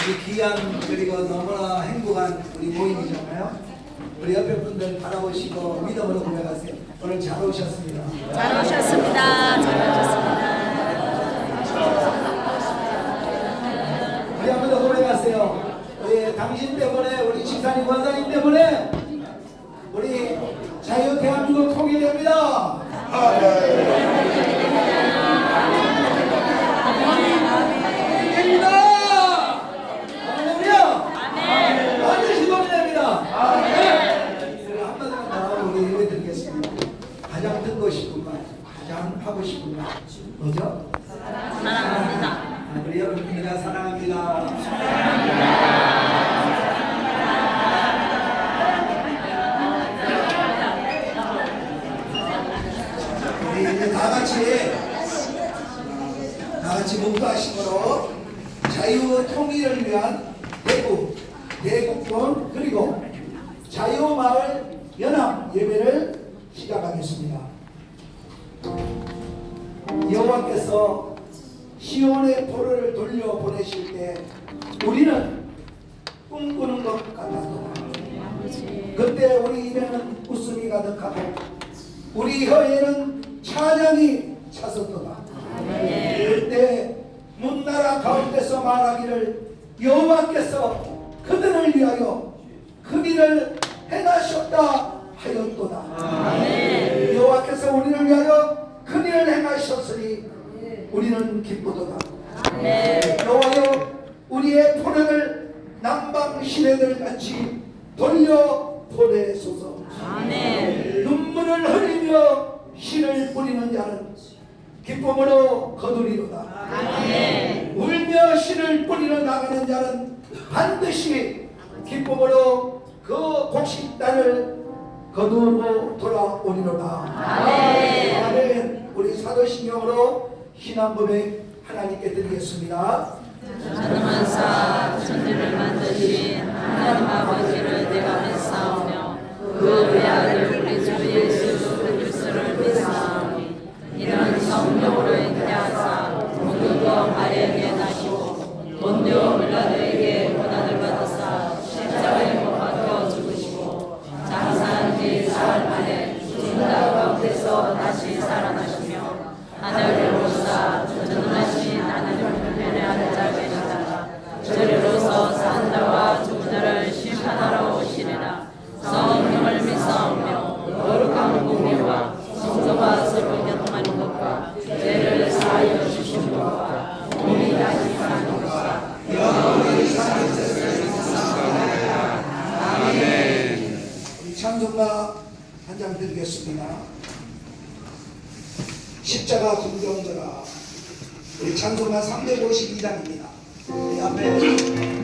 우리 귀한 그리고 너무나 행복한 우리 모임이잖아요. 우리 옆에 분들 바라보시고 믿음으로 고백하세요. 오늘 잘 오셨습니다. 잘 오셨습니다. 잘 오셨습니다. 우리 한 번 더 고백하세요. 우리 당신 때문에, 우리 지사님 권사님 때문에 우리 자유 대한민국 통일됩니다. 반드시 통일됩니다. 한마디만 더 우리 예배 드리겠습니다. 가장 듣고 싶은 말, 가장 하고 싶은 말 뭐죠? 사랑합니다. 우리 여러분들과 사랑합니다. 우리 이제 다 같이 목도하심으로 자유 통일을 위한 대구, 대국본 그리고 자유마을 연합 예배를 시작하겠습니다. 여호와께서 시온의 포로를 돌려 보내실 때 우리는 꿈꾸는 것 같았도다. 그때 우리 입에는 웃음이 가득하고 우리 혀에는 찬양이 찼었도다. 그때 문나라 가운데서 말하기를 여호와께서 그들을 위하여 그 길을 행하셨다 하였도다. 여호와께서 우리를 위하여 그 길을 행하셨으니 우리는 기쁘도다. 여호와여 우리의 포로를 남방 시내들 같이 돌려 보내소서. 눈물을 흘리며 씨를 뿌리는 자는 기쁨으로 거두리로다. 울며 씨를 뿌리러 나가는 자는 반드시 기쁨으로 그 곡식단을 거두고 돌아오리로다. 아멘. 우리 사도신경으로 신앙 고백 하나님께 드리겠습니다. 전능하사 천지를 만드신 하나님 아버지를 내가 믿사오며 그 외아들 우리 주 예수 그리스도를 믿사오니 이는 성령으로 인하사 모두가 마리아에게 나시고 본디오 빌라도에게 고난을 받으사 십자가에 못 박혀 죽으시고 장사한 지 사흘 만에 죽은 자 가운데서 다시 살아나시며 하늘을 오사 전능하신 하나님 편에 앉아 계시다가 저리로서 산 자와 죽은 자를 심판하러 오시리라. 성령을 믿사오며 거룩한 공의와 성도가 서로 교통하는 것과 죄를 사하여 주신 것과 몸이 다시 사는 것과 영원히 사는 것을 믿사옵나이다. 아멘. 우리 찬송가 한 장 드리겠습니다. 십자가 군경들아. 우리 찬송가 352장입니다. 우리 앞에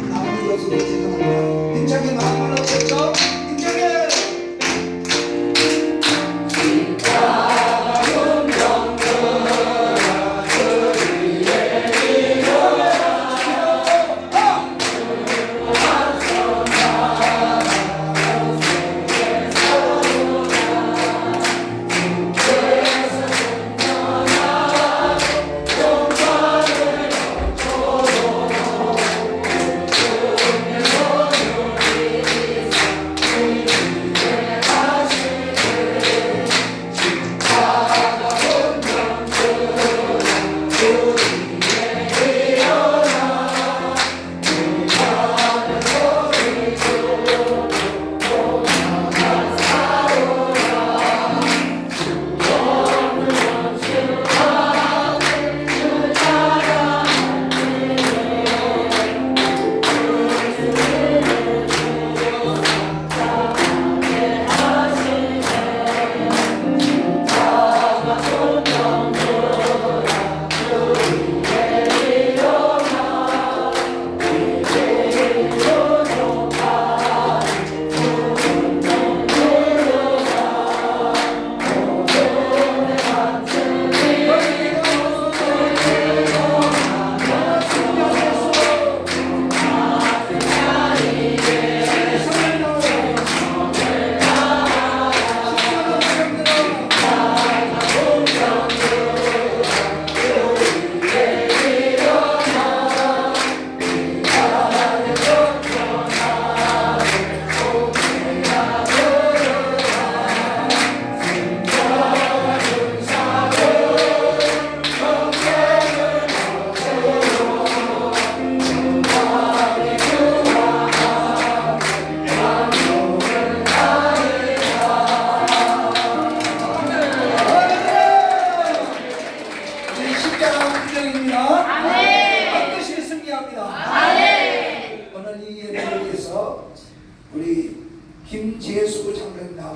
나오는 것으로 죄송합니다. 힘차게 마음을 넣으셨죠? 힘차게!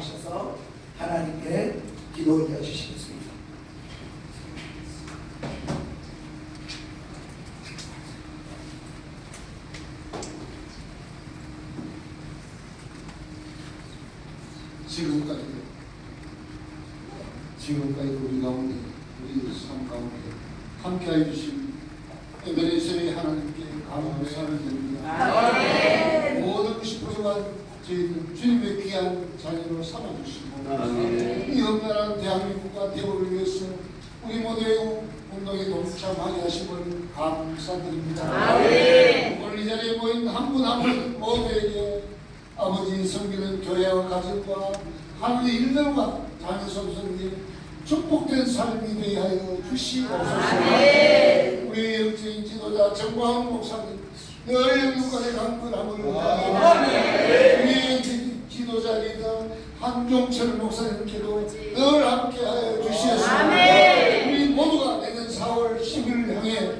나오셔서 하나님께 기도 올려 주시겠습니다. 지금까지 우리 가운데, 우리 삶 가운데 함께해 주신 에베레스의 하나님께 감사를 드립니다. 모든 것이 부족한 저희들 주님의 귀한 자녀로 삼아주시고 이 험난한 대한민국과 대국을 위해서 우리 모두의 운동에 동참하게 하심을 감사드립니다. 오늘 이 자리에 모인 한 분 한 분 모두에게 아버지 섬기는 교회와 가정과 하늘의 일들과 자녀 선생님 축복된 삶이 되게 하여 주시옵소서. 우리 영적인 지도자 정광훈 목사님 늘 영육간의 강건함을 의하여 우리 지도자 리더 한종철 목사님께도 늘 함께하여 주시옵소서. 우리 모두가 내년 4월 10일 향해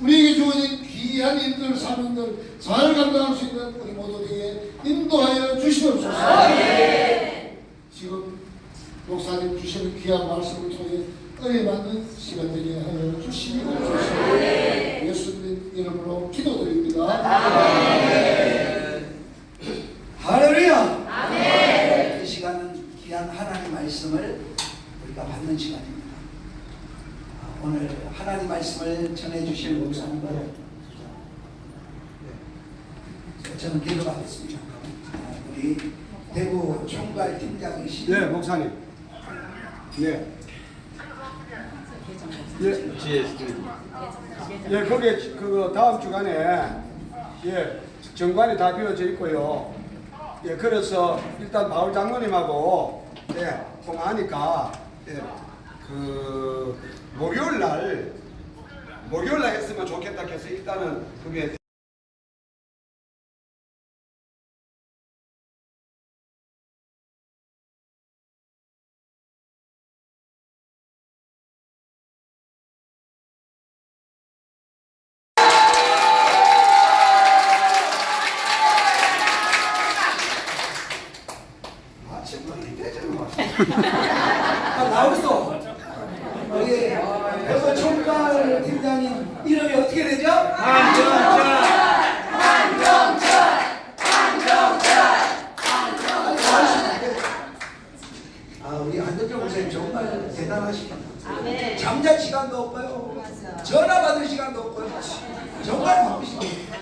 우리에게 주어진 귀한 일들 사명들 잘 감당할 수 있는 우리 모두에게 인도하여 주시옵소서. 지금 목사님 주시는 귀한 말씀을 통해 은혜 받는 시간 되게 하여 주시옵소서. 예수님 이름으로 기도드립니다. 할렐루야. 이 시간은 귀한 하나님 말씀을 우리가 받는 시간입니다. 오늘 하나님 말씀을 전해주실 목사님을 저는 기도하겠습니다. 우리 대구 총괄 팀장이신 네, 목사님. 네. 예, 거기에 그 다음 주간에 정관이 다 비워져 있고요. 예, 그래서 일단 바울 장로님하고 통화하니까 그 목요일 날 했으면 좋겠다 해서 일단은 그게 나오소. 여기 대구 총괄 팀장님 이름이 어떻게 되죠? 우리 안전정 목사님 정말 대단하십니다. 잠잘 시간도 없고요. 전화 받을 시간도 없고요. 정말 바쁘십니다.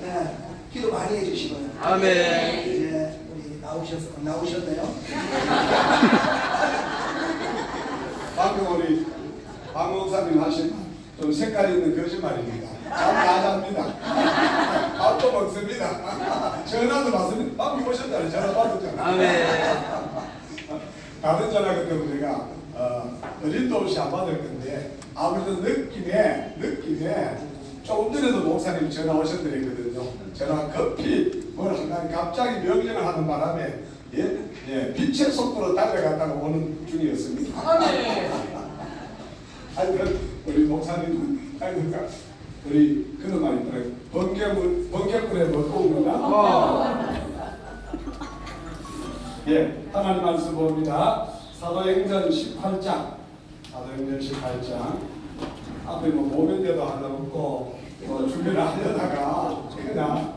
네, 기도 많이 해주시고요. 아멘. 이제 우리 나오셨네요. 방금 우리 박 목사님 하신 좀 색깔 있는 거짓말입니다. 잠 다 잡니다. 밥도 먹습니다. 전화도 받습니다. 방금 오셨잖아요. 전화 받았잖아요. 다른 전화 같으면 내가 어림도 없이 안 받을 건데 아무래도 느낌에 조금 전에도 목사님 전화 오셨더랬거든요. 전화 급히 뭘 한가 갑자기 명령을 하는 바람에 빛의 속도로 달려갔다가 오는 중이었습니다. 하여튼 우리 목사님 하여튼 우리 그런 말이 있더라고요. 번개불에 먹고는가? 하나님 말씀 봅니다. 사도행전 18장 앞에 보면대도 하나 없고 준비를 하려다가 그냥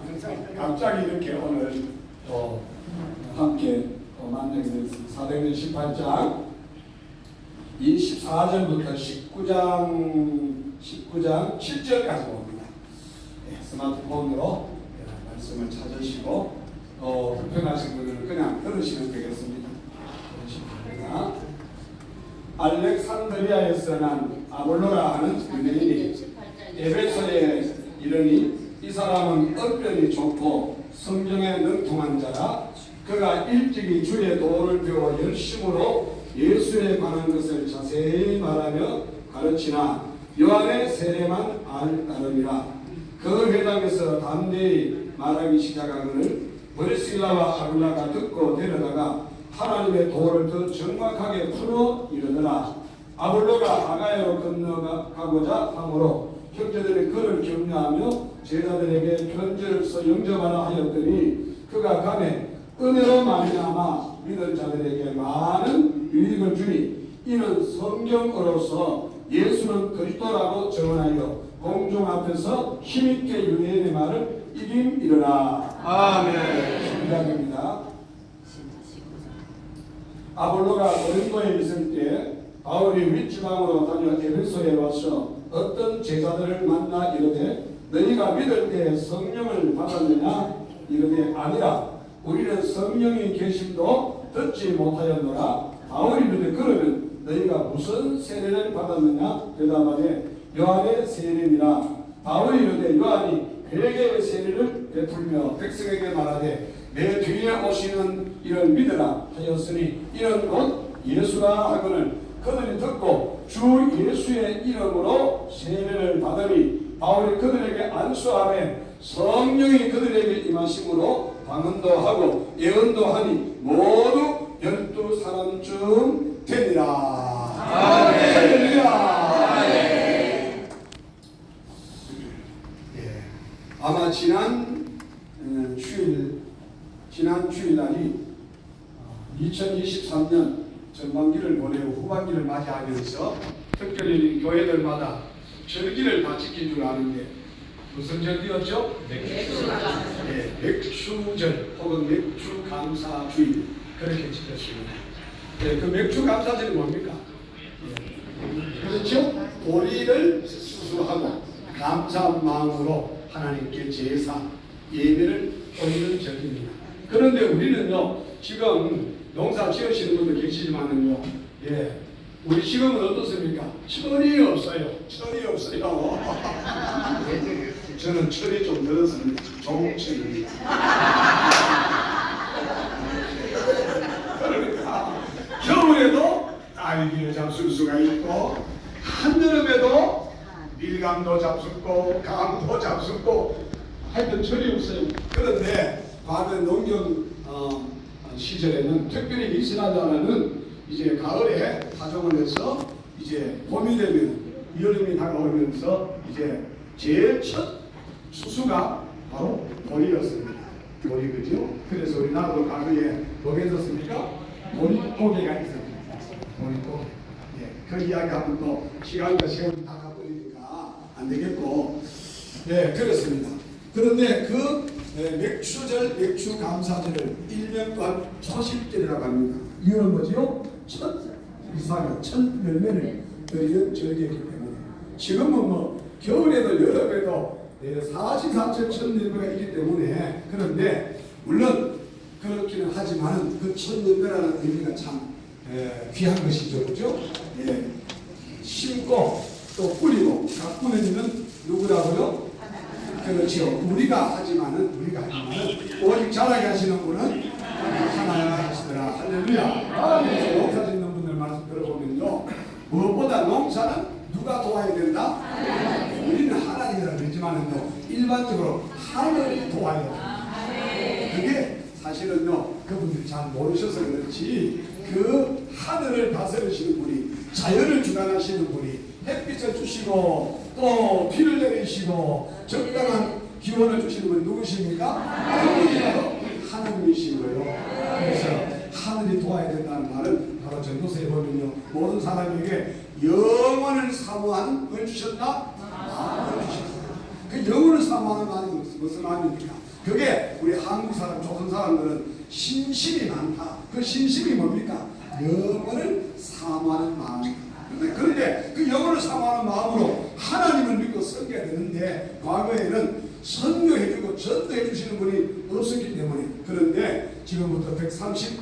갑자기 이렇게 오늘 또 함께 만나게 됐습니다. 사도행전 18장 24절부터 19장 7절까지 봅니다. 스마트폰으로 말씀을 찾으시고 불편하신 분들은 그냥 들으시면 되겠습니다. 알렉산드리아에서 난 아볼로라 하는 유대인이 에베소에 이르니 이 사람은 언변이 좋고 성경에 능통한 자라. 그가 일찍이 주의 도를 배워 열심으로 예수에 관한 것을 자세히 말하며 가르치나 요한의 세례만 따름이라. 그 회당에서 담대히 말하기 시작하거늘 브리스길라와 아굴라가 듣고 데려다가 하나님의 도를 더 정확하게 풀어 이르더라. 아볼로가 아가야로 건너가고자 하므로 형제들이 그를 격려하며 제자들에게 편지를 써 영접하라 하였더니 그가 감에 은혜로 말미암아 믿은 자들에게 많은 유익을 주니 이는 성경으로서 예수는 그리스도라고 증언하여 공중 앞에서 힘있게 유대인의 말을 이김이르라. 아멘. 2장입니다. 아볼로가 고린도에 있을 때 바울이 윗지방으로 다녀 에베소에 와서 어떤 제자들을 만나 이르되 너희가 믿을 때 성령을 받았느냐? 이르되 아니라 우리는 성령의 계심도 듣지 못하였노라. 바울이 이르되 그러면 너희가 무슨 세례를 받았느냐? 대답하되 요한의 세례니라. 바울이 이르되 요한이 회개의 세례를 베풀며 백성에게 말하되 내 뒤에 오시는 이를 믿으라 하였으니 이는 곧 예수라 하거늘 그들이 듣고 주 예수의 이름으로 세례를 받으니 바울이 그들에게 안수하매 성령이 그들에게 임하심으로 방언도 하고 예언도 하니 모두 12사람쯤 되니라. 아멘. 할렐루야. 예. 아마 지난 주일날이 2023년 전반기를 보내고 후반기를 맞이하면서 특별히 교회들마다 절기를 다 지킨 줄 아는데 무슨 절기였죠? 맥주절 혹은 맥주감사주일 그렇게 지켰습니다. 그 맥주감사절이 뭡니까? 그렇죠? 도리를 수수하고 감사한 마음으로 하나님께 제사, 예배를 드리는 절기입니다. 그런데 우리는요, 지금 농사 지으시는 분도 계시지만은요, 우리 지금은 어떻습니까? 철이 없어요. 철이 없어요. 저는 철이 좀 들었습니다. 종철입니다. 그러니까 겨울에도 딸기를 잡술 수가 있고 한여름에도 밀감도 잡숫고 감도 잡숫고 하여튼 철이 없어요. 그런데 과거 농경 시절에는 특별히 이스라엘은 이제 가을에 파종을 해서 이제 봄이 되면 여름이 다가오면서 이제 제일 첫 수수가 바로 보리였습니다. 보리 그죠? 그래서 우리나라도 과거에 뭐가 있었습니까? 보리고개가 있었습니다. 보리고개. 그 이야기하면 또 시간과 시간이 다 가버리니까 안 되겠고, 그렇습니다. 그런데 그 맥주절, 맥주감사절을 일명 또한 초실절이라고 합니다. 이유는 뭐지요? 첫 이삭의 첫 열매를 드리는 절기이기 때문에 지금은 뭐 겨울에도 여름에도 사시사철 첫 열매가 있기 때문에 그런데 물론 그렇기는 하지만 그 첫 열매라는 의미가 참 귀한 것이죠, 그렇죠? 심고 또 뿌리고 가꾸는 이는 누구라고요? 그렇죠. 우리가 하지만은 오직 자라게 하시는 분은 하나님 하시더라. 할렐루야. 농사 짓는 분들 말씀 들어보면요, 무엇보다 농사는 누가 도와야 된다? 우리는 하나님이라 그러지만은요, 일반적으로 하늘이 도와야 된다. 그게 사실은요, 그분들이 잘 모르셔서 그렇지, 그 하늘을 다스리시는 분이, 자연을 주관하시는 분이 햇빛을 주시고 또 비를 내리시고 적당한 기온을 주시는 분이 누구십니까? 그분이 바로 하나님이신 거예요. 그래서 하늘이 도와야 된다는 말은 바로 전도서에 보면요, 모든 사람에게 영원을 사모하는 걸 주셨다? 마음을 주셨다. 그 영원을 사모하는 말이 무슨 말입니까? 그게 우리 한국 사람, 조선 사람들은 신심이 많다. 그 신심이 뭡니까? 영원을 사모하는 마음입니다. 그런데 그 영혼을 사모하는 마음으로 하나님을 믿고 섬겨야 되는데 과거에는 선교해주고 전도해 주시는 분이 없었기 때문에, 그런데 지금부터 137,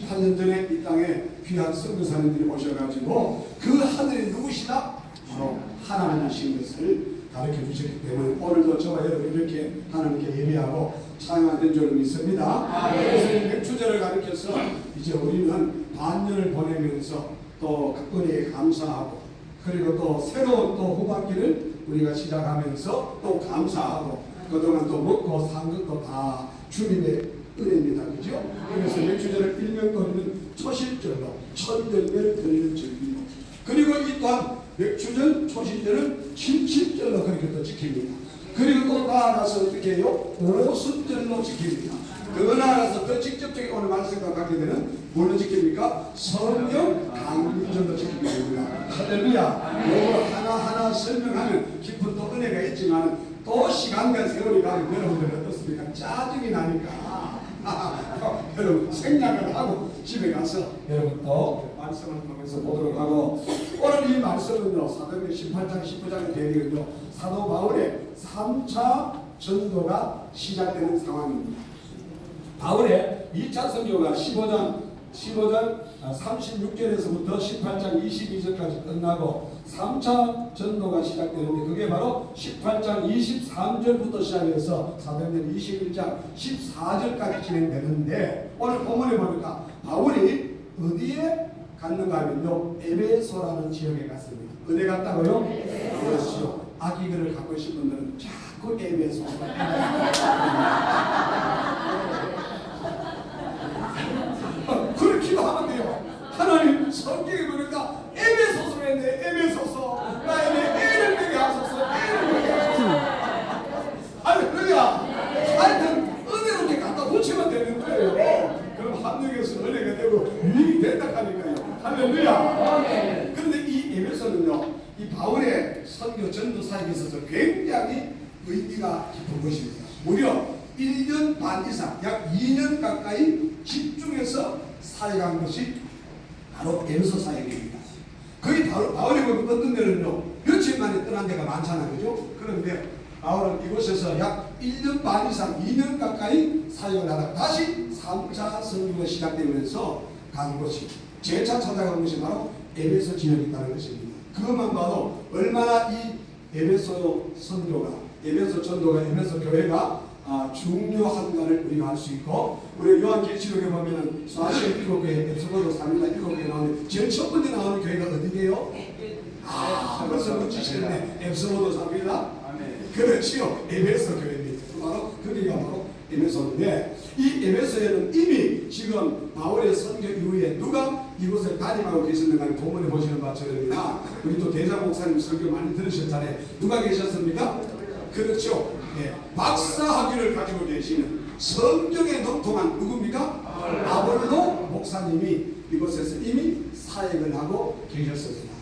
8년 전에 이 땅에 귀한 선교사님들이 오셔가지고 그 하늘이 누구시다? 바로 하나님이신 것을 가르쳐 주셨기 때문에 오늘도 저와 여러분 이렇게 하나님께 예배하고 찬양하는 줄 믿습니다. 그래서 이 맥주절을 가르쳐서 이제 우리는 반년을 보내면서 또 은혜에 감사하고, 그리고 또 새로운 또 후반기를 우리가 시작하면서 또 감사하고, 그동안 또 먹고 산 것도 다 주님의 은혜입니다. 그죠? 그래서 맥주절을 일명 거리는 초실절로 첫 열매를 드리는 절기고, 그리고 이 또한 맥주절 초실절은 칠칠절로 그렇게 또 지킵니다. 그리고 또 나아가서 어떻게 해요? 오순절로 지킵니다. 더 나아가서 더 직접적인 오늘 말씀과 갖게 되는 뭘로 지킵니까? 성령 강림전도 지키게 됩니다. 할렐루야. 이거 하나하나 설명하면 깊은 또 은혜가 있지만 또 시간과 세월이 가면 여러분들 어떻습니까? 짜증이 나니까 여러분 생략을 하고 집에 가서 여러분 또 말씀을 통해서 보도록 하고, 오늘 이 말씀은요 사도행전 18장 19장의 대리는요 사도 바울의 3차 전도가 시작되는 상황입니다. 바울의 2차 선교가 15장 36절에서부터 18장 22절까지 끝나고 3차 전도가 시작되는데 그게 바로 18장 23절부터 시작해서 사도행전 21장 14절까지 진행되는데, 오늘 본문에 보니까 바울이 어디에 갔는가 하면요 에베소라는 지역에 갔습니다. 어디 갔다고요? 그렇죠. 아기들을 갖고 계신 분들은 자꾸 에베소 그렇기도 하면 돼요. 하나님 성경에 보니까 에베소서 했는데 에베소서 나에게 애를 먹게 하소서, 애를 먹게 하소서. 할렐루야. 하여튼 은혜롭게 갖다 붙이면 되는 거예요. 그럼 한국에서 은혜가 되고 유익이 된다 하니까요. 할렐루야. 그런데 이 에베소는요 이 바울의 선교 전도 사역에 있어서 굉장히 의미가 깊은 것입니다. 무려 1년 반 이상 약 2년 가까이 집중해서 사역한 것이 바로 에베소 사역입니다. 거의 바울이 보면 어떤 데는요 며칠 만에 떠난 데가 많잖아요, 그죠? 그런데 바울은 이곳에서 약 1년 반 이상 2년 가까이 사역을 하다가 다시 3차 선교가 시작되면서 간 곳이 재차 찾아간 것이 바로 에베소 지역이라는 것입니다. 그것만 봐도 얼마나 이 에베소 선교가, 에베소 전도가, 에베소 교회가 중요한가를 우리가 알 수 있고, 우리 요한계시록에 보면은 47교회, 에베소서 3일날 7교회 나오는데 제일 첫 번째 나오는 교회가 어디게요? 벌써 묻히시는데 에베소서 3일날? 그렇지요. 에베소 교회입니다. 바로 거기가 바로 에베소인데, 이 에베소에는 이미 지금 바울의 선교 이후에 누가 이곳을 담임하고 계셨는가 본문에 보시는 바처럼이나 우리 또 대장 목사님 설교 많이 들으셨잖아요. 누가 계셨습니까? 그렇죠. 네. 박사학위를 가지고 계시는 성경에 능통한 누굽니까? 아볼로 목사님이 이곳에서 이미 사역을 하고 계셨습니다.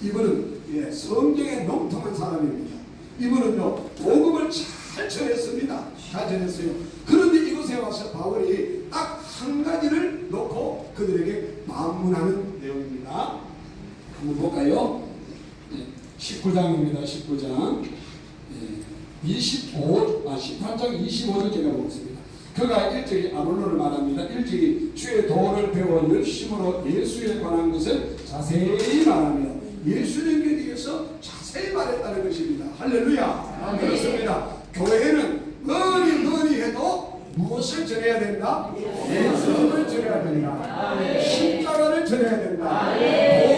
이분은 성경에 능통한 사람입니다. 이분은요 복음을 잘 전했습니다. 잘 전했어요. 그런데 이곳에 와서 바울이 딱 한 가지를 놓고 그들에게 만문하는 내용입니다. 한번 볼까요? 19장입니다. 19장 18장 25절 제가 보겠습니다. 그가 일찍이 아볼로를 말합니다. 일찍이 주의 도를 배워 열심으로 예수에 관한 것을 자세히 말하며 예수님께 대해서 자세히 말했다는 것입니다. 할렐루야. 그렇습니다. 교회는 뭐니 해도 무엇을 전해야 된다? 예수님을 전해야 된다. 십자가를 전해야 된다.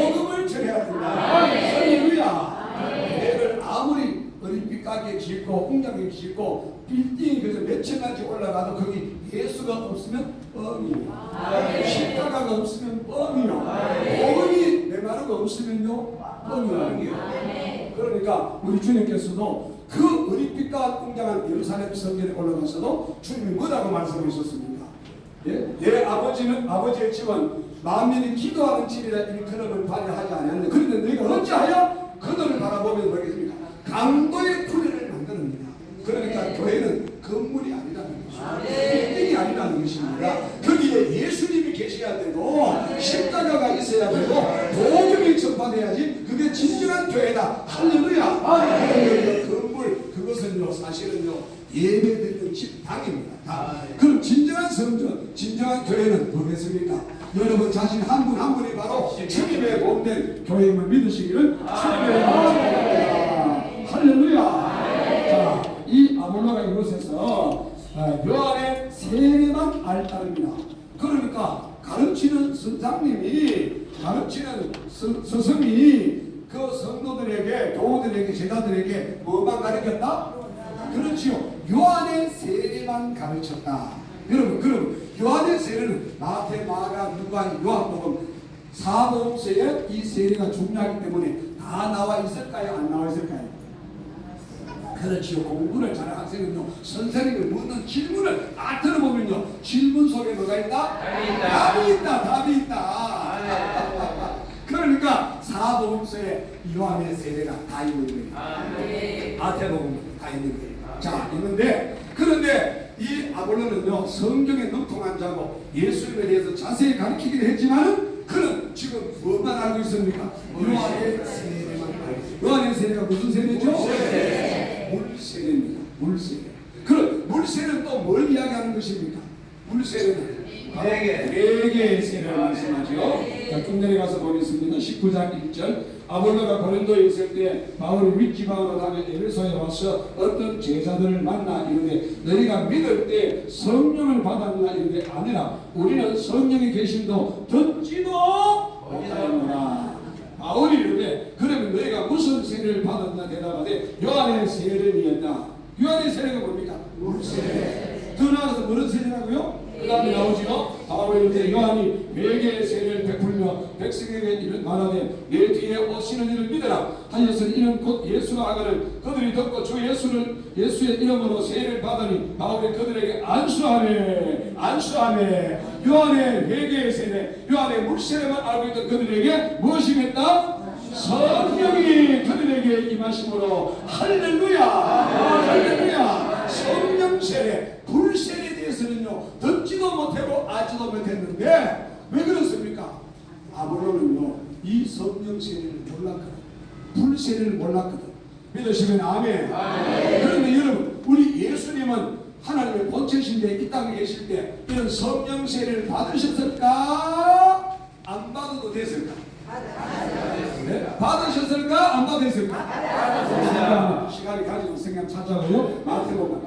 복음을 전해야 된다. 할렐루야. 교회를 아무리 어린빛 가게 짓고 웅장하게 짓고 빌딩이 그래서 몇천 가지 올라가도 거기 예수가 없으면 뻥이에요. 십자가가 없으면 뻥이요. 복음이 내 말은 없으면요 뻥이에요. 그러니까 우리 주님께서도 그 어린빛과 웅장한 예루살렘 성전에 올라가서도 주님이 뭐라고 말씀하셨습니까? 내 아버지의 집은 만민이 기도하는 집이라 일컬음을 발휘하지 않았는데, 그런데 너희가 어찌하여 그들을 바라보면 뭐겠습니까? 강도의 풀이를 만드느냐. 그러니까 교회는 건물이 아니라는 것입니다. 빌딩이 아니라는 것입니다. 거기에 예수님이 계셔야 되고 십자가가 있어야 되고 복음이 전파돼야지 그게 진정한 교회다. 할렐루야. 건물 그것은요 사실은요 예배드리는 집당입니다. 그럼 진정한 성전, 진정한 교회는 뭐겠습니까? 여러분 자신 한 분 한 분이 바로 주님의 몸된 교회임을 믿으시기를 주님의 바랍니다. 할렐루야. 자, 이 아볼로가 이곳에서 요한의 세례만 알따릅니다. 그러니까 가르치는 선장님이, 가르치는 스승이 그 성도들에게, 교우들에게, 제자들에게 뭐만 가르쳤다? 그렇지요. 요한의 세례만 가르쳤다. 여러분, 그럼 요한의 세례는 마태, 마가, 누가, 요한복음 사복음서에 이 세례가 중요하기 때문에 다 나와 있을까요? 안 나와 있을까요? 그렇지요. 공부를 잘하는 학생은요, 선생님이 묻는 질문을 다 들어보면요, 질문 속에 뭐가 있다? 답이 있다. 그러니까 사복음서에 요한의 세례가 다 있는 거예요. 마태복음 다 있는 거예요. 자, 있는데, 그런데 이 아볼로는요, 성경에 능통한 자고 예수님에 대해서 자세히 가르치기도 했지만은 그는 지금 뭐만 알고 있습니까? 요한의 세례만 알고 있습니다. 요한의 세례가 무슨 세례죠? 물세례입니다. 물세례. 그럼 물세례는 또 뭘 이야기하는 것입니까? 물세례는 네 개의 세례를 말씀하죠. 자, 쭉 내려가서 보겠습니다. 19장 1절. 아볼로가 고린도에 있을 때 바울이 윗지방으로 가며 에베소에 와서 어떤 제자들을 만나 이르되 너희가 믿을 때 성령을 받았나 이르되 아니라 우리는 성령이 계심도 듣지도 못하였노라. 바울이 이르되 그러면 너희가 무슨 세례를 받았나 대답하되 요한의 세례니였다. 요한의 세례가 뭡니까? 물세례. 더 나아가서 무슨 세례라고요? 그 다음에 나오지요. 바울이 이르되 요한이 외계의 세례를 베풀며 백성에게 이를 말하되 내 뒤에 오시는 이를 믿으라 하였으니 이는 곧 예수가 하거늘 그들이 듣고 주 예수의 이름으로 세례를 받으니 바울이 그들에게 안수하네. 요한의 외계의 세례, 요한의 물세례만 알고 있던 그들에게 무엇이 했다? 성령이 그들에게 임하심으로 할렐루야. 할렐루야. 성령 세례, 불세례에 대해서는요, 듣지도 못하고 알지도 못했는데 왜 그렇습니까? 아볼로는요, 이 성령 세례를 몰랐거든. 불세례를 몰랐거든. 믿으시면 아멘. 그런데 여러분, 우리 예수님은 하나님의 본체신데 이 땅에 계실 때 이런 성령 세례를 받으셨을까? 안 받아도 됐을까? 네? 받으셨을까? 안 받으셨을까? 시간이 가지고 생각 찾아가요. 마태복음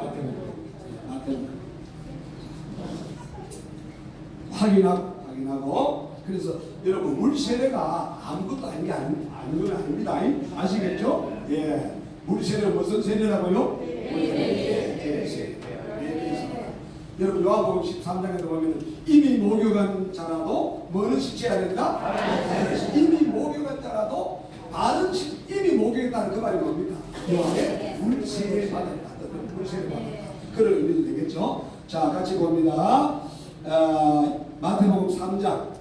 확인하고. 그래서 여러분, 물세례가 아무것도 아닌 게 아닌 건 아닙니다. 아시겠죠? 예. 물세례는 무슨 세례라고요? 세례. 여러분, 요한복음 13장에도 보면 이미 목욕한 자라도 뭐는 씻어야 된다? 이미 목욕한 자라도 이미 목욕했다는 그 말이 뭡니까? 요한의 물세례 받았다. 물세례 받았다. 그런 의미도 되겠죠? 자, 같이 봅니다. 마태복음 3장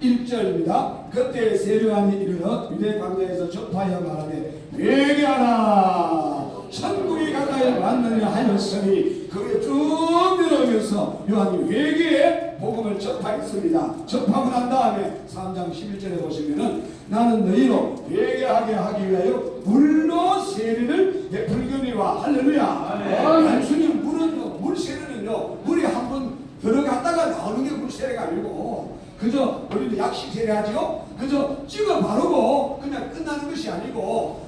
1절입니다. 그때 세례요한이 이르러 유대 광야에서 전파하여 말하되 회개하라 천국이 가까이 왔느냐 하였으니 그에 쭉 들어오면서 요한이 회개의 복음을 전파했습니다. 전파하고 난 다음에 3장 11절에 보시면은 나는 너희로 회개하게 하기 위하여 물로 세례를 베풀거니와 할렐루야. 단순히 물세례는요, 물에 한번 들어갔다가 나오는 게 물세례가 아니고 그저 우리는 약식 세례하죠. 그저 찍어 바르고 그냥 끝나는 것이 아니고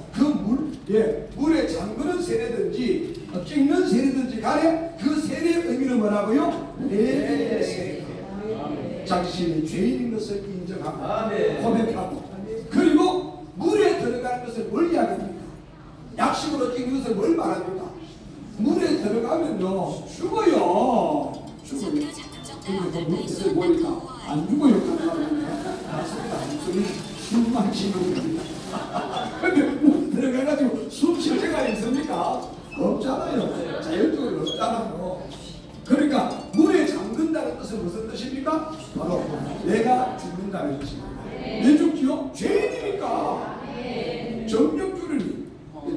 물에 잠그는 세례든지 찍는 세례든지 간에 그 세례의 의미는 뭐라고요? 회개의 세례. 자신이 죄인인 것을 인정하고 고백하고 그리고 물에 들어가는 것을 뭘 이야기합니까? 약식으로 찍는 것을 뭘 말합니까? 물에 들어가면요 죽어요. 근데 물에서 보니까 안 죽어요. 맞습니다. 숨만 쉬는 겁니다. 근데 물 들어가가지고 숨 쉴 때가 있습니까? 없잖아요. 자연적으로 없잖아요. 그러니까 물에 잠근다는 뜻은 무슨 뜻입니까? 바로 내가 죽는다는 뜻입니다. 왜 죽지요? 죄인이니까. 정력주르니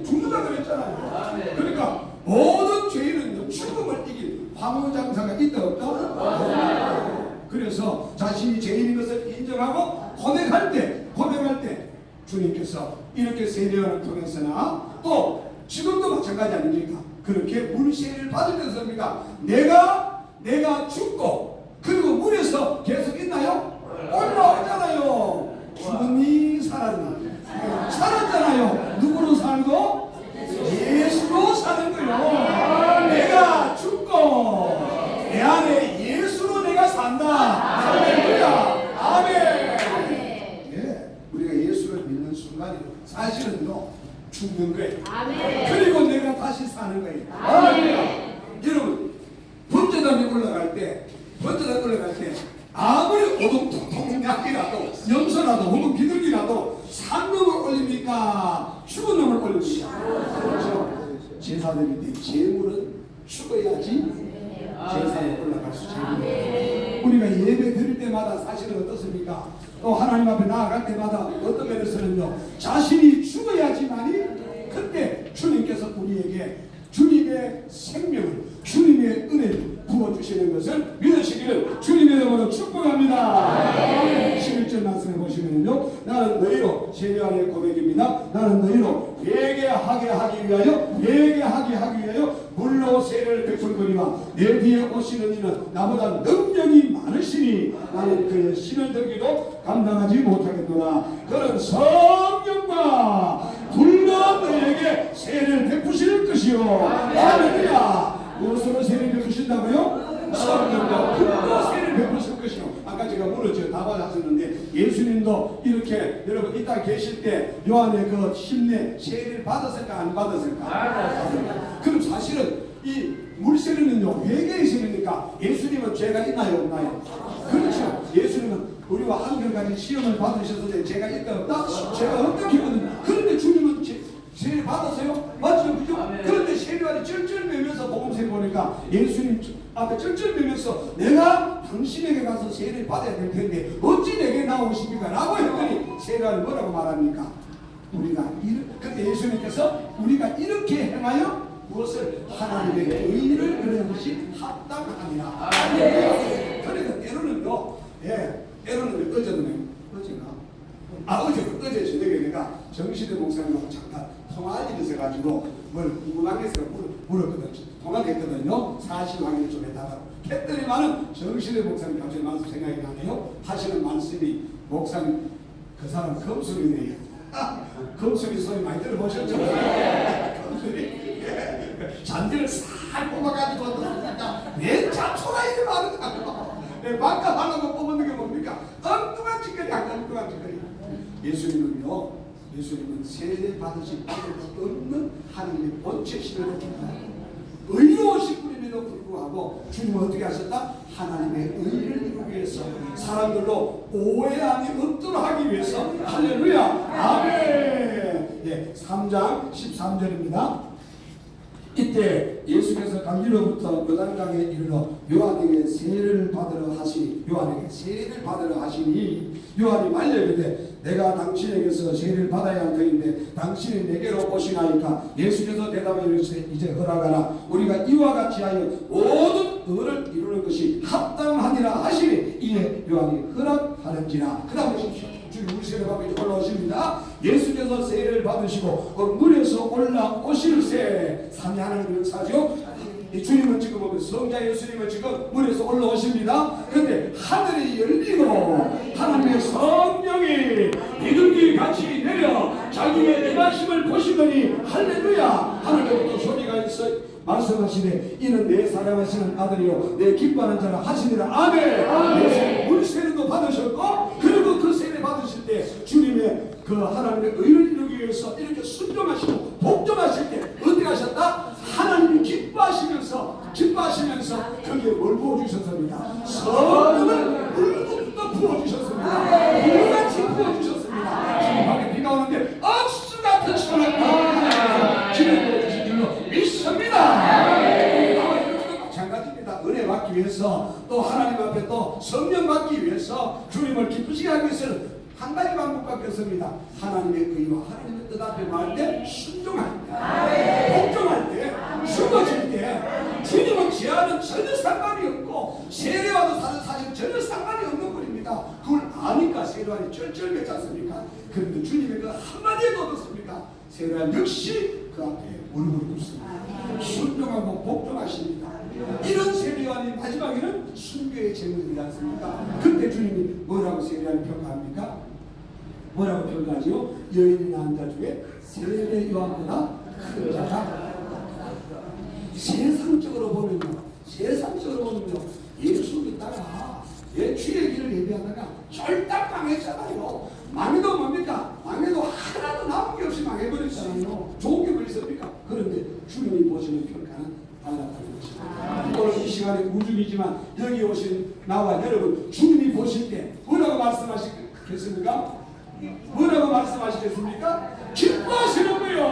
죽는다 그랬잖아요. 그러니까 모든 죄인은요 죽음을 이길 화무장사가 있다 없다? 그래서 자신이 죄인인 것을 인정하고 고백할 때 주님께서 이렇게 세례를 통해서나 또 지금도 마찬가지 아닙니까? 그렇게 물세례를 받을 때 섭니까? 내가 죽고 그리고 물에서 계속 있나요? 올라오잖아요. 죽으니 살았잖아요. 누구로 살고? 예수로 사는 거요. 내가 죽고 내 안에 예수로 내가 산다. 할렐루야. 아멘. 예, 우리가 예수를 믿는 순간이 사실은요 죽는 거예요. 그리고 내가 다시 사는 거예요. 여러분, 번제단에 올라갈 때 아무리 오동통통약이라도 염소라도 혹은 비둘기라도 산 놈을 올립니까? 죽은 놈을 올립니까? 제사 드릴 때 제물은 죽어야지 제사에 올라갈 수 있습니다. 우리가 예배 드릴 때마다 사실은 어떻습니까? 또 하나님 앞에 나아갈 때마다 어떤 면에서는요, 자신이 죽어야지만이 그때 주님께서 우리에게 주님의 생명을, 주님의 은혜를 부어주시는 것을 믿으시기를 주님의 이름으로 축복합니다. 11절 말씀해 보시면요, 나는 너희로 세례안의 고백입니다. 나는 너희로 회개하게 하기 위하여 물로 세례를 베풀거니와 내 뒤에 오시는 이는 나보다 능력이 많으시니 나는 그의 신을 들기도 감당하지 못하겠노라. 그런 성령과 불로 너희에게 세례를 베푸실 것이요. 할렐루야. 무엇으로 세례를 베푸신다고요? 성령과 불로 세례를 베푸실 것이요. 아까 제가 물었죠. 답하셨는데 예수님도 이렇게 여러분 이 땅 계실 때 요한의 그 심내 세례를 받았을까 안 받았을까? 그럼 사실은 이 물세례는요, 회개의 세례니까 예수님은 죄가 있나요 없나요? 그렇죠. 예수님은 우리와 한결같이 시험을 받으셨을 때 죄가 있다 없다? 죄가 없다기거든요. 그런데 주님은 세례 받았어요? 맞죠? 그죠? 그런데 세례관이 쩔쩔매면서 복음서에 보니까 예수님 앞에 쩔쩔매면서 내가 당신에게 가서 세례를 받아야 될 텐데 어찌 내게 나오십니까? 라고 했더니 세례관이 뭐라고 말합니까? 그때 예수님께서 우리가 이렇게 행하여 무엇을? 하나님의 의를 그런 것이 합당하니라. 그러니까 때로는요, 때로는 어제 저녁에 내가 정시대 목사님하고 잠깐 통화할 일이 있어가지고 뭘 궁금한 게 있어서 물었거든요. 통화했거든요. 사실 확인을 좀 해달라고 했더니만은 정시대 목사님 갑자기 말씀 생각이 나네요. 하시는 말씀이 목사님 그 사람 검술이네요. 검술이 소리 많이 들어보셨죠? 검술이 잔디를 싹 뽑아가지고 내 잡초가 이리 많은가. 반값 하려고 뽑는 게 뭡니까? 엉뚱한 짓거리, 엉뚱한 짓거리. 예수님은 세례 받으실 필요가 없는 하나님의 본체심을 의로우신 분임에도 불구하고 주님은 어떻게 하셨다? 하나님의 의를 이루기 위해서 사람들로 오해함이 없도록 하기 위해서 할렐루야 아멘. 3장 13절입니다. 이때 예수께서 갈릴리로부터 요단강에 이르러 요한에게 세례를 받으러 하시니 요한이 말려이르되 내가 당신에게서 세례를 받아야 할 터인데 당신이 내게로 오시나이까. 예수께서 대답하여 이르시되 이제 허락하라. 우리가 이와 같이 하여 모든 의를 이루는 것이 합당하니라 하시니 이에 요한이 허락하는지라. 그 다음 보십시오. 주님 물세례 받고 올라오십니다. 예수께서 세례를 받으시고 그 물에서 올라오실새 삼위 하나님의 역사죠. 이 주님은 지금 성자 예수님은 지금 물에서 올라오십니다. 근데 하늘이 열리고 하나님의 성령이 비둘기 같이 내려 자기의 임하심을 보시더니 할렐루야. 하늘로부터 소리가 있어 말씀하시되 이는 내 사랑하시는 아들이요 내 기뻐하는 자라 하시니라. 아멘. 물세례도 받으셨고 그리고 그 세례 받으실 때 주님의 그 하나님의 의를 이루기 위해서 이렇게 순종하시고 복종하실 때 어떻게 하셨다? 하나님이 기뻐하시면서 거기에 뭘 부어주셨습니까? 성령을 물부터 부어주셨습니다. 물같이 부어주셨습니다. 지금 밖에 비가 오는데 억수 같은 시원한 기름 부어주신 줄로 믿습니다. 마찬가지입니다. 은혜 받기 위해서 또 하나님 앞에 또 성령 받기 위해서 주님을 기쁘시게 하기 위해서는 한 가지 방법밖에 없습니다. 하나님의 의와 하나님의 뜻 앞에 말할 때 순종할 때, 복종할 때, 숨어질 때 주님은 지하는 전혀 상관이 없고 세례와도 사실 전혀 상관이 없는 분입니다. 그걸 아니까 세례와는 쩔쩔매지 않습니까? 그런데 주님의 그 한마디에도 어떻습니까? 세례와 역시 그 앞에 무릎을 꿇습니다. 순종하고 복종하십니다. 이런 세례와의 마지막에는 순교의 제물이지 않습니까? 그때 주님이 뭐라고 세례와를 평가합니까? 뭐라고 평가하지요? 여인이 낳은 자 중에 세례 요한보다 큰 자가. 세상적으로 보면요 예수 믿다가 주의 길을 예배하다가 쫄딱 망했잖아요. 망해도 뭡니까? 망해도 하나도 남은 게 없이 망해버렸잖아요. 좋은 게 뭐 있습니까? 그런데 주님이 보시는 평가는 달랐다는 것입니다. 오늘 이 시간에 우중이지만 여기 오신 나와 여러분 주님이 보실 때 뭐라고 말씀하시겠습니까? 기뻐하시는 거요.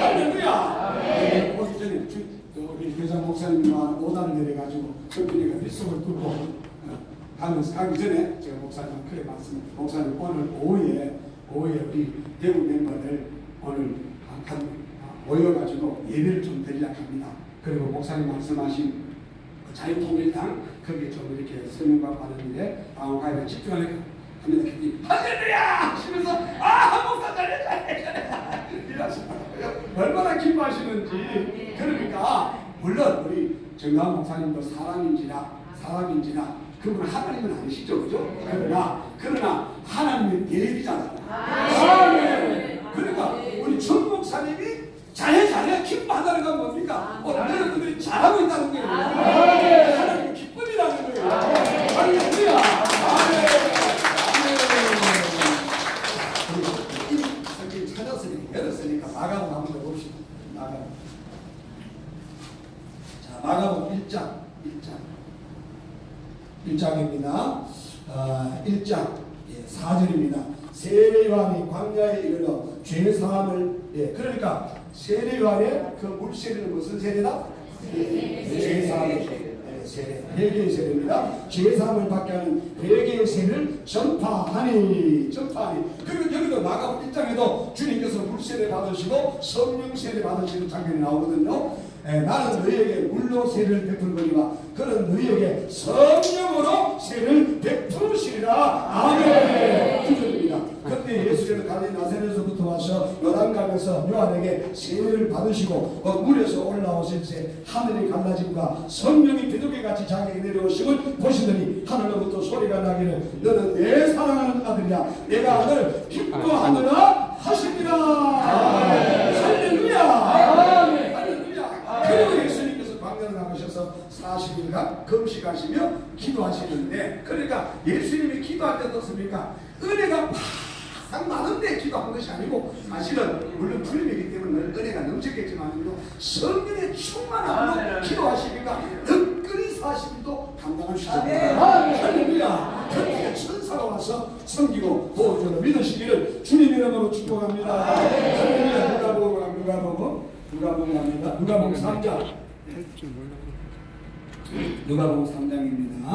할렐루야. 이장 목사님과 오단을 내려가지고 그분이가 빗속을 뚫고 가면서 가기 전에 제가 목사님 그래 말씀 목사님 오늘 오후에 우리 대구 멤버들 오늘 모여가지고 예배를 좀 드리려고 합니다. 그리고 목사님 말씀하신 자유통일당 거기에 좀 이렇게 설명받고 하는데 가입에 집중하려고 합니다. 할렐루야 하시면서 목사 잘해 얼마나 기뻐하시는지. 그러니까 물론 우리 정강 목사님도 사람인지라 그분 하나님은 아니시죠, 그죠? 그러나 하나님의 대리잖아요. 그러니까 우리 정 목사님이 잘해 기뻐한다는 건 뭡니까? 여러분들이 잘하고 있다는 거예요. 하나님의 기쁨이라는 거예요. 할렐루야. 우리 찾았으니까 열었으니까 마가복 한번 봅시다. 마가복 1장입니다. 1장 4절입니다. 세례 요한이 광야에 이르러 죄 사함을 그러니까 세례 요한의 그 물세례는 무슨 세례다? 죄 사함의 세례, 회개의 세례입니다. 죄 사함을 받게 하는 회개의 세례를 전파하니. 그리고 여기도 마가복 1장에도 주님께서 물세례 받으시고 성령 세례 받으시는 장면이 나오거든요. 나는 너희에게 물로 세례를 베풀거니와 그는 너희에게 성령으로 세례를 베푸시리라. 아멘. 기도드립니다. 그때 예수께서 갈릴리 나사렛에서부터 와서 요단강에서 요한에게 세례를 받으시고 물에서 올라오실 때 하늘이 갈라짐과 성령이 비둘기같이 자기에게 내려오심을 보시더니 하늘로부터 소리가 나기를 너는 내 사랑하는 아들이야 내가 너를 기뻐하느라 하시니라. 할렐루야. 그리고 예수님께서 광야를 나가셔서 40일간 금식하시며 기도하시는데 그러니까 예수님이 기도할 때 어떻습니까? 은혜가 팍 많은데 기도한 것이 아니고 사실은 물론 주님이기 때문에 은혜가 넘쳤겠지만 성령의 충만함으로 기도하시니까 덕분이 40일도 감당하시잖아요. 할렐루야. 그렇게 천사가 와서 섬기고 도와주는 믿으시기를 주님 이름으로 축복합니다. 할렐루야. 누가복음 합니다. 누가복음 3장. 누가복음 3장입니다.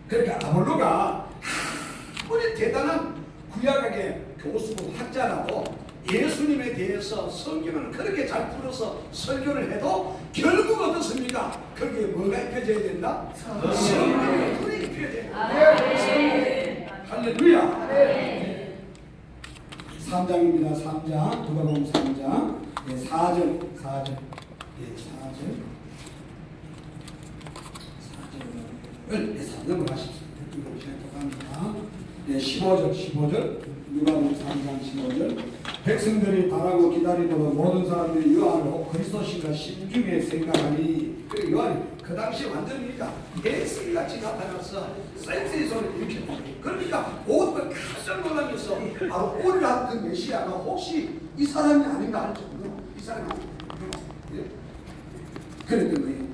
그러니까 아볼로가 아무리 대단한 구약의 교수고 학자라도 예수님에 대해서 성경을 그렇게 잘 풀어서 설교를 해도 결국 어떻습니까? 거기에 뭐가 입혀져야 된다? 성령의 불이 입혀져야 된다. 할렐루야. 3장입니다. 3장. 누가복음 3장. 4절 넘어가십시오. 이거 시작합니다. 15절 누가복음 3장 15절 백성들이 바라고 기다리는 모든 사람들이 요한을 그리스도신가 심중에 생각하니 그 요한이 그 당시 완전히니까 예수같이 나타나서 센스의 소리를 일으켰다. 그러니까 모두가 깜짝 놀라면서 바로 오리라 그 메시아가 혹시 이 사람이 아닌가 할 정도로 이 사람이 아닌가 그랬던 거예요.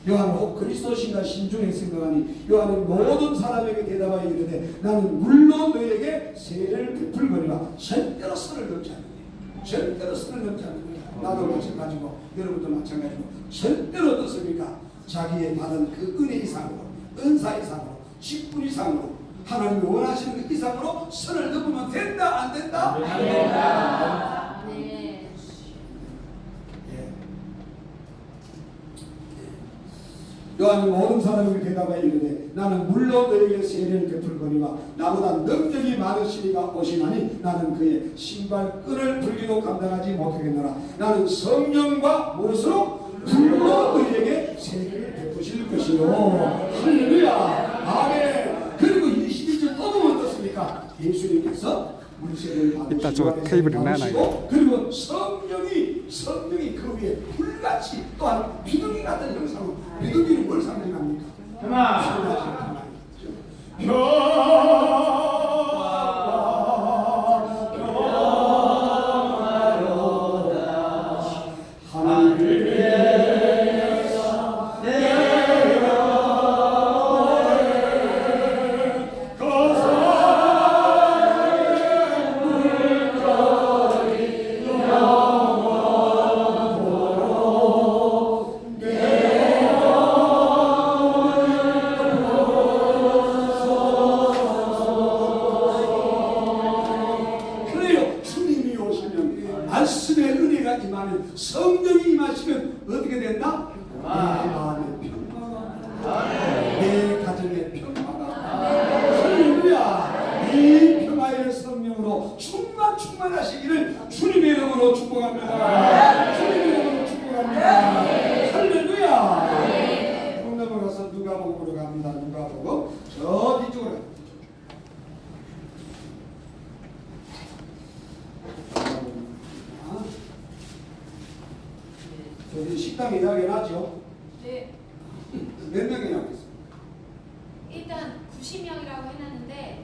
요한은 그리스도신가 심중에 생각하니 요한은 모든 사람에게 대답하여 이르되 나는 물로 너에게 세례를 베풀거니와 절대로 선을 넘지 않는 거예요. 절대로 선을 넘지 않는 거예요. 나도 마찬가지고 여러분도 마찬가지고 절대로 어떻습니까? 자기의 받은 그 은혜 이상으로 은사 이상으로 직분 이상으로 하나님이 원하시는 그 이상으로 선을 넘으면 된다 안 된다? 안 된다. 네. 요한이 모든 사람에게 대답하여 이르되 나는 물로 너에게 세례를 베풀거니와 나보다 능력이 많으시니가 오시나니 나는 그의 신발끈을 풀기도 감당하지 못하겠노라. 나는 성령과 무엇으로? 불로 너에게 세례를 베푸실 것이요. 할렐루야. 아멘. 그리고 21절 또 보면 어떻습니까? 예수님께서 물세례를 이따 저 테이블에 놔놔요. 그리고 성령이 그 위에 불같이 또한 비둘기 같은 형상으로 비둘기는 뭘 상징합니까? 내 집중하시면 어떻게 된다? 내 마음의 평화가, 내 가정의 평화가, 할렐루야. 이 평화의 성령으로 충만하시기를 주님의 이름으로 축복합니다. 주님의 이름으로 축복합니다. 할렐루야. 쭉 넘어가서 누가복음으로 갑니다. 누가복음 저 뒤쪽으로 갑니다. 저기 식당 예약해 놨죠? 네. 몇 명이라고 했어요? 일단 90명이라고 해놨는데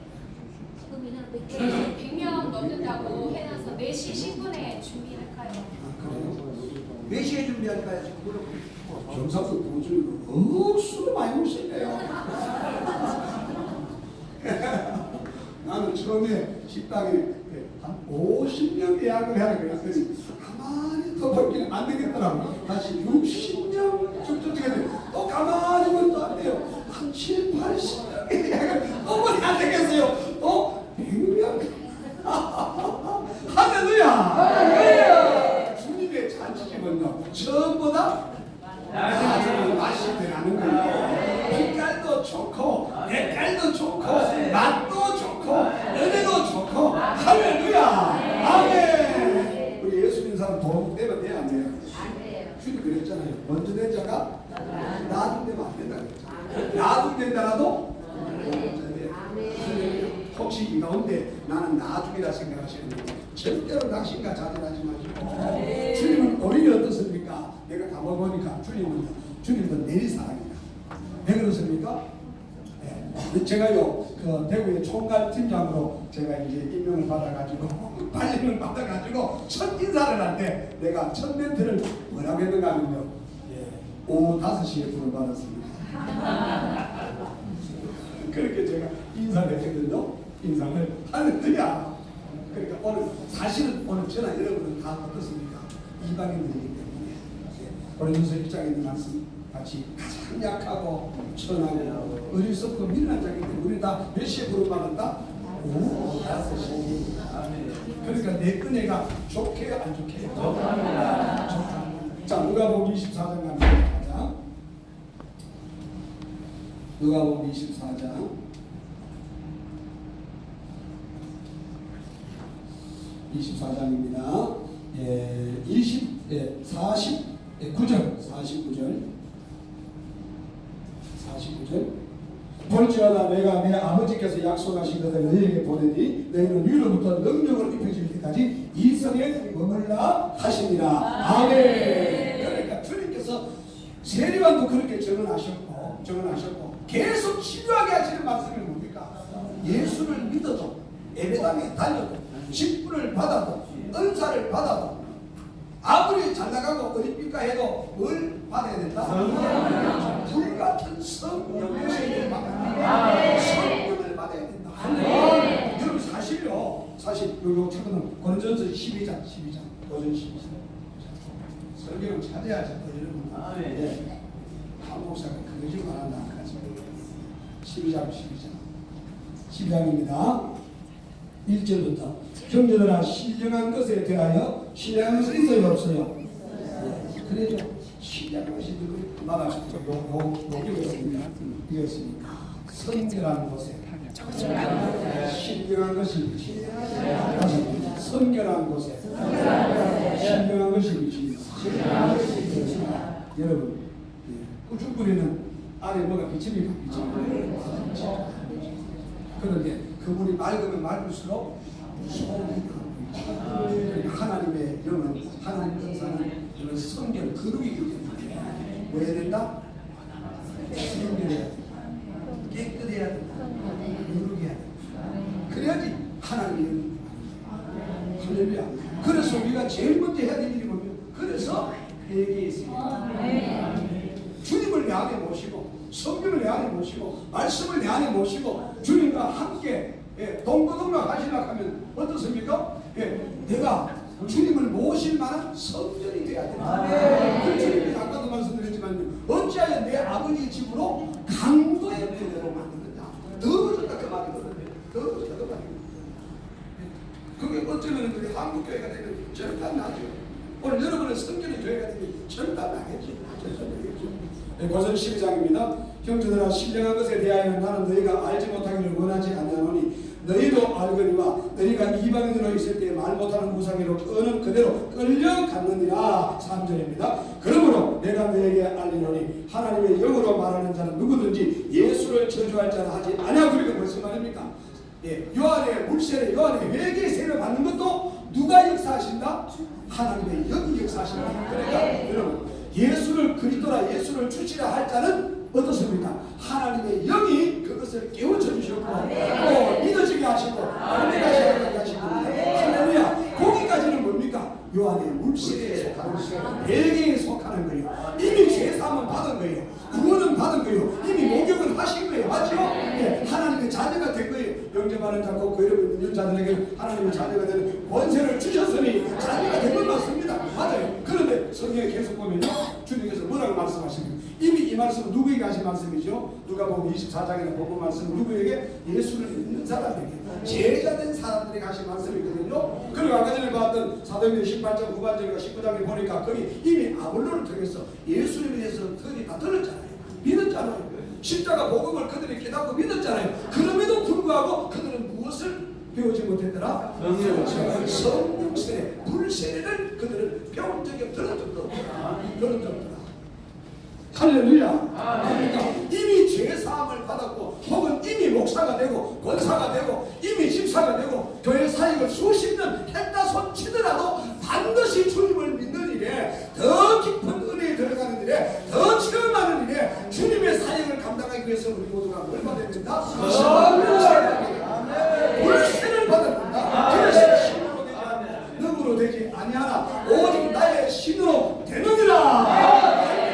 지금은 100명 넘는다고 해놔서 4시 10분에 준비할까요? 아, 그래요? 몇 시에 준비할까요? 지금? 경상도 도주는 술을 많이 먹으시네요. 나는 처음에 식당에 한 50명 예약을 하라 그랬더니 가만히 더 벌기는 안 되겠더라고. 다시 60명 정도 되게 돼. 또 가만히 보면 또 안 돼요. 한 7, 80명 예약을 또 보면 안 되겠어요. 또 100명. 할렐루야. 주님의 잔치집은요 전보다 맛이 들어가는 거예요. 빛깔도 좋고 색깔도 좋고 맛도 좋고 은혜도 좋고 할렐루야. 아멘. 우리 예수 믿는 사람 돈 되면 돼야 안 돼요? 주님 그랬잖아요. 먼저 된 자가 나중되면 안 된다 그랬잖아요. 나중된 자라도 혹시 이 가운데 나는 나중이라 생각하시는데 절대로 당신과 자존하지 마시고 주님은 오히려 어떻습니까? 내가 가보니까 주님은 내일 사랑이다. 왜 그렇습니까? 네. 제가요 그 대구의 총괄 팀장으로 제가 이제 임명을 받아가지고 발령을 받아가지고 첫 인사를 할 때 내가 첫 멘트를 뭐라고 했는가 하면요 오후 5시에 부를 받았습니다. 그렇게 제가 인사를 했거든요. 인사를 하는데야. 그러니까 오늘 사실은 오늘 저나 여러분은 다 어떻습니까? 이방인들이기 때문에 고린도서 1장에 있는 말씀 같이 가장 약하고 천하고 어리석고 미련한 자이기 때문에 우리 다 몇 시에 부름받았다? 오후 5시. 그러니까 내 은혜가 좋게요 안 좋게요? 좋다. 자 누가복음 24장 갑니다. 누가복음 24장 24장입니다. 49절 볼지어다 내가 내 아버지께서 약속하신 것을 너희에게 보내니 너희는 위로부터 능력을 입혀질 때까지 이 성에 머물라 하시니라. 아멘. 그러니까 주님께서 세례관도 그렇게 정언하셨고 계속 치료하게 하시는 말씀이 뭡니까? 예수를 믿어도 예배당에 다녀도 직분을 받아도 은사를 받아도 아무리 잘나가고 어립니까 해도 뭘 받아야 된다? 불같은 성령을 받아야 된다. 성령을 받아야 된다. 여러분 사실 요거 최근에 고린도전서 12장 고전 12장 성경을 찾아야지 또 여러분 한 목사가 그러지 말한다 하지 12장입니다. 1절부터 형제들아 신령한 것에 대하여 신령한 것은 있어요 없어요? 그래죠. 신령한 것이 말하셨죠. 이겼습니다. 성결한 곳에 신령한 것이 성결한 곳에 신령한 것이 미칩니다. 여러분 꾸준뿌리는 안에 뭐가 비칩니까? 그런데 그분이 맑으면 맑을수록 하나님의 영은 하나님 전사는 이런 성결 거룩이기 때문에 뭐 해야 된다? 성결해야 된다. 깨끗해야 된다. 거룩해야 된다. 그래야지 하나님의 할렐루야. 그래서 우리가 제일 먼저 해야 될 일이 뭐냐면 그래서 회개에 있습니다. 주님을 내 안에 모시고 성경을 내 안에 모시고 말씀을 내 안에 모시고 주님과 함께 동거동락 하시려고 하면 어떻습니까? 내가 주님을 모실 만한 성전이 돼야 된다. 그 주님이 아까도 말씀드렸지만 어찌하여 내 아버지 집으로 강도의 부대로 만드느냐. 더러워졌다 그 말이거든요. 더러워졌다 그 말이거든요. 그게 어쩌면 우리 한국교회가 되면 절대 안 나죠. 오늘 여러분의 성전이 교회가 되면 절단하겠지. 고전 12장입니다. 형제들아 신령한 것에 대하여는 나는 너희가 알지 못하기를 원하지 아니하노니 너희도 알거니와 너희가 이방인으로 있을 때 말 못하는 무상이로 끄는 그대로 끌려갔느니라. 3절입니다. 그러므로 내가 너희에게 알리노니 하나님의 영으로 말하는 자는 누구든지 예수를 저주할 자는 하지 아니하고. 그러니까 무슨 말입니까? 요한의 물세례, 요한의 회개의 세례를 받는 것도 누가 역사하신다? 하나님의 영이 역사하신다. 그러니까 여러분, 예수를 그리스도라 예수를 주시라 할 자는 어떻습니까? 하나님의 영이 그것을 깨우쳐 주셨고 또 믿어지게 하시고 믿어지게 하시고 할렐루야. 거기까지는 뭡니까? 요한의 물세례에 속하는 회개에 속하는 거예요. 이미 죄사함은 받은 거예요. 구원은 받은 거예요. 이미 목욕은 하신 거예요. 맞죠? 네, 하나님의 자녀가 된 거예요. 영접하는 자 곧 그 이름을 믿는 자들에게 하나님의 자녀가 되는 권세를 주셨으니 자녀가 된 건 맞습니다. 맞아요. 그런데 성경에 계속 보면요, 주님께서 뭐라고 말씀하십니까? 이미 이 말씀은 누구에게 하신 말씀이죠? 누가복음 24장에는 보고 말씀은 누구에게? 예수를 믿는 사람에게, 제자된 사람들에게 하신 말씀이거든요. 그리고 아까 전에 봤던 사도행전 18장 후반절과 19장에 보니까 거기 이미 아볼로를 통해서 예수님에 대해서 그들이 다 들었잖아요. 믿었잖아요. 십자가 복음을 그들이 깨닫고 믿었잖아요. 그럼에도 불구하고 그들은 무엇을 배우지 못했더라? 성령 세례, 불 세례를 그들은 배운 적이 들은 적도 없더라. 들은 적도 없더라. 할렐루야. 그러니까 이미 죄 사함을 받았고 혹은 이미 목사가 되고 권사가 되고 이미 집사가 되고 교회 사역을 수십 년 했다 손치더라도 반드시 주님을 믿는 일에 더 깊은 은혜에 들어가는 일에 더 체험하는 일에 주님의 사역을 감당하기 위해서 우리 모두가 뭘 받아야 된다? 성령 세례, 불세를 받아야 된다. 그래서 신으로 되지 않냐, 능으로 되지 아니하나 오직 나의 신으로 되느니라.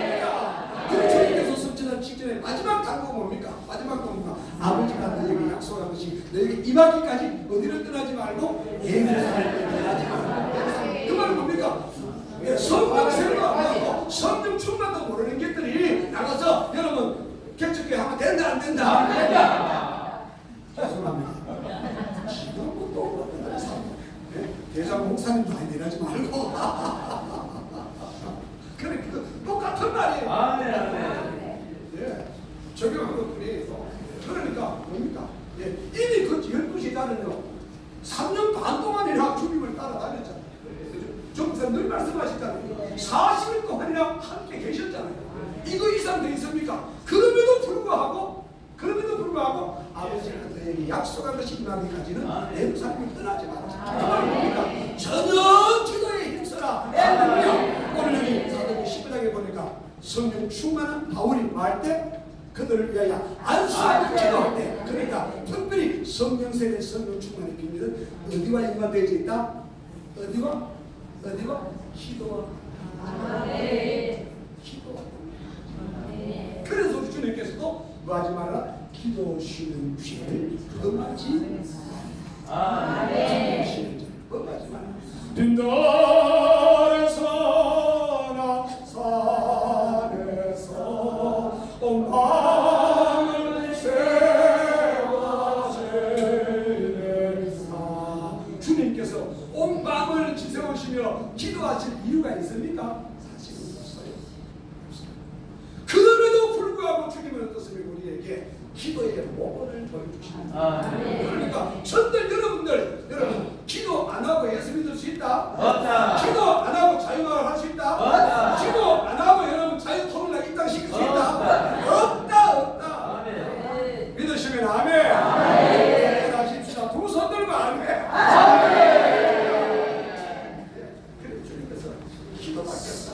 주님께서 성취한 직전에 마지막 단어가 뭡니까? 마지막 단어가 아버지가 너에게 약속한 것이 너에게 임하기까지 어디를 떠나지 말고 예루살렘을 떠나지 말고. 그 말은 뭡니까? 성령 세례가 안 하고 성령 충만도 모르는 것들이 나가서 여러분 개척교회 하면 된다 안 된다? 안 된다. 죄송합니다. 지금 또 대장 목사님도 아니 내라지 말고. 그래, 똑같은 말이에요. 예, 적용한 것들이. 그러니까 뭡니까? 예, 이미 그 12시간은요 3년 반 동안이나 주님을 따라다녔잖아요. 정선 늘 말씀하셨잖아요. 40일 동안이나 함께 계셨잖아요. 이거 이상 더 있습니까? 그럼에도 불구하고 아버지가 너에게 약속한 것이 임하기까지는 예루살렘을 떠나지 말았습니다. 전혀 기도에 힘써라. 오늘 여기 사도행 19장에 보니까 성령 충만한 바울이 말할 때 그들을 위하여 안수하고 기도할 때, 그러니까 특별히 성령 세례, 성령 충만의 비밀은 어디와 연관되어 있다? 어디와? 기도와. 기도와. 그래서 우리 주님께서도 뭐 하지 말라? 기도 쉬는 죄를 범하지 말라. 범하지 말라. 빈들에서나 산에서 온 밤을 세워지는 주님께서 온 밤을 지새우시며 기도하실 이유가 있습니까? 사실은 없어요. 그럼에도 불구하고 주님은 어떻습니까? 우리에게 기도의 모범을 보여주십니다. 그러니까 전들 여러분 기도 안 하고 예수 믿을 수 있다? 없다. 기도 안 하고 자유마을 할 수 있다? 없다. 기도 안 하고 여러분 자유통일날 입당시킬 수 있다? 없다. 아멘. 믿으시면 아멘. 아멘. 하십시다. 두 손 들고 아멘. 그래 주님께서 기도 받겠다.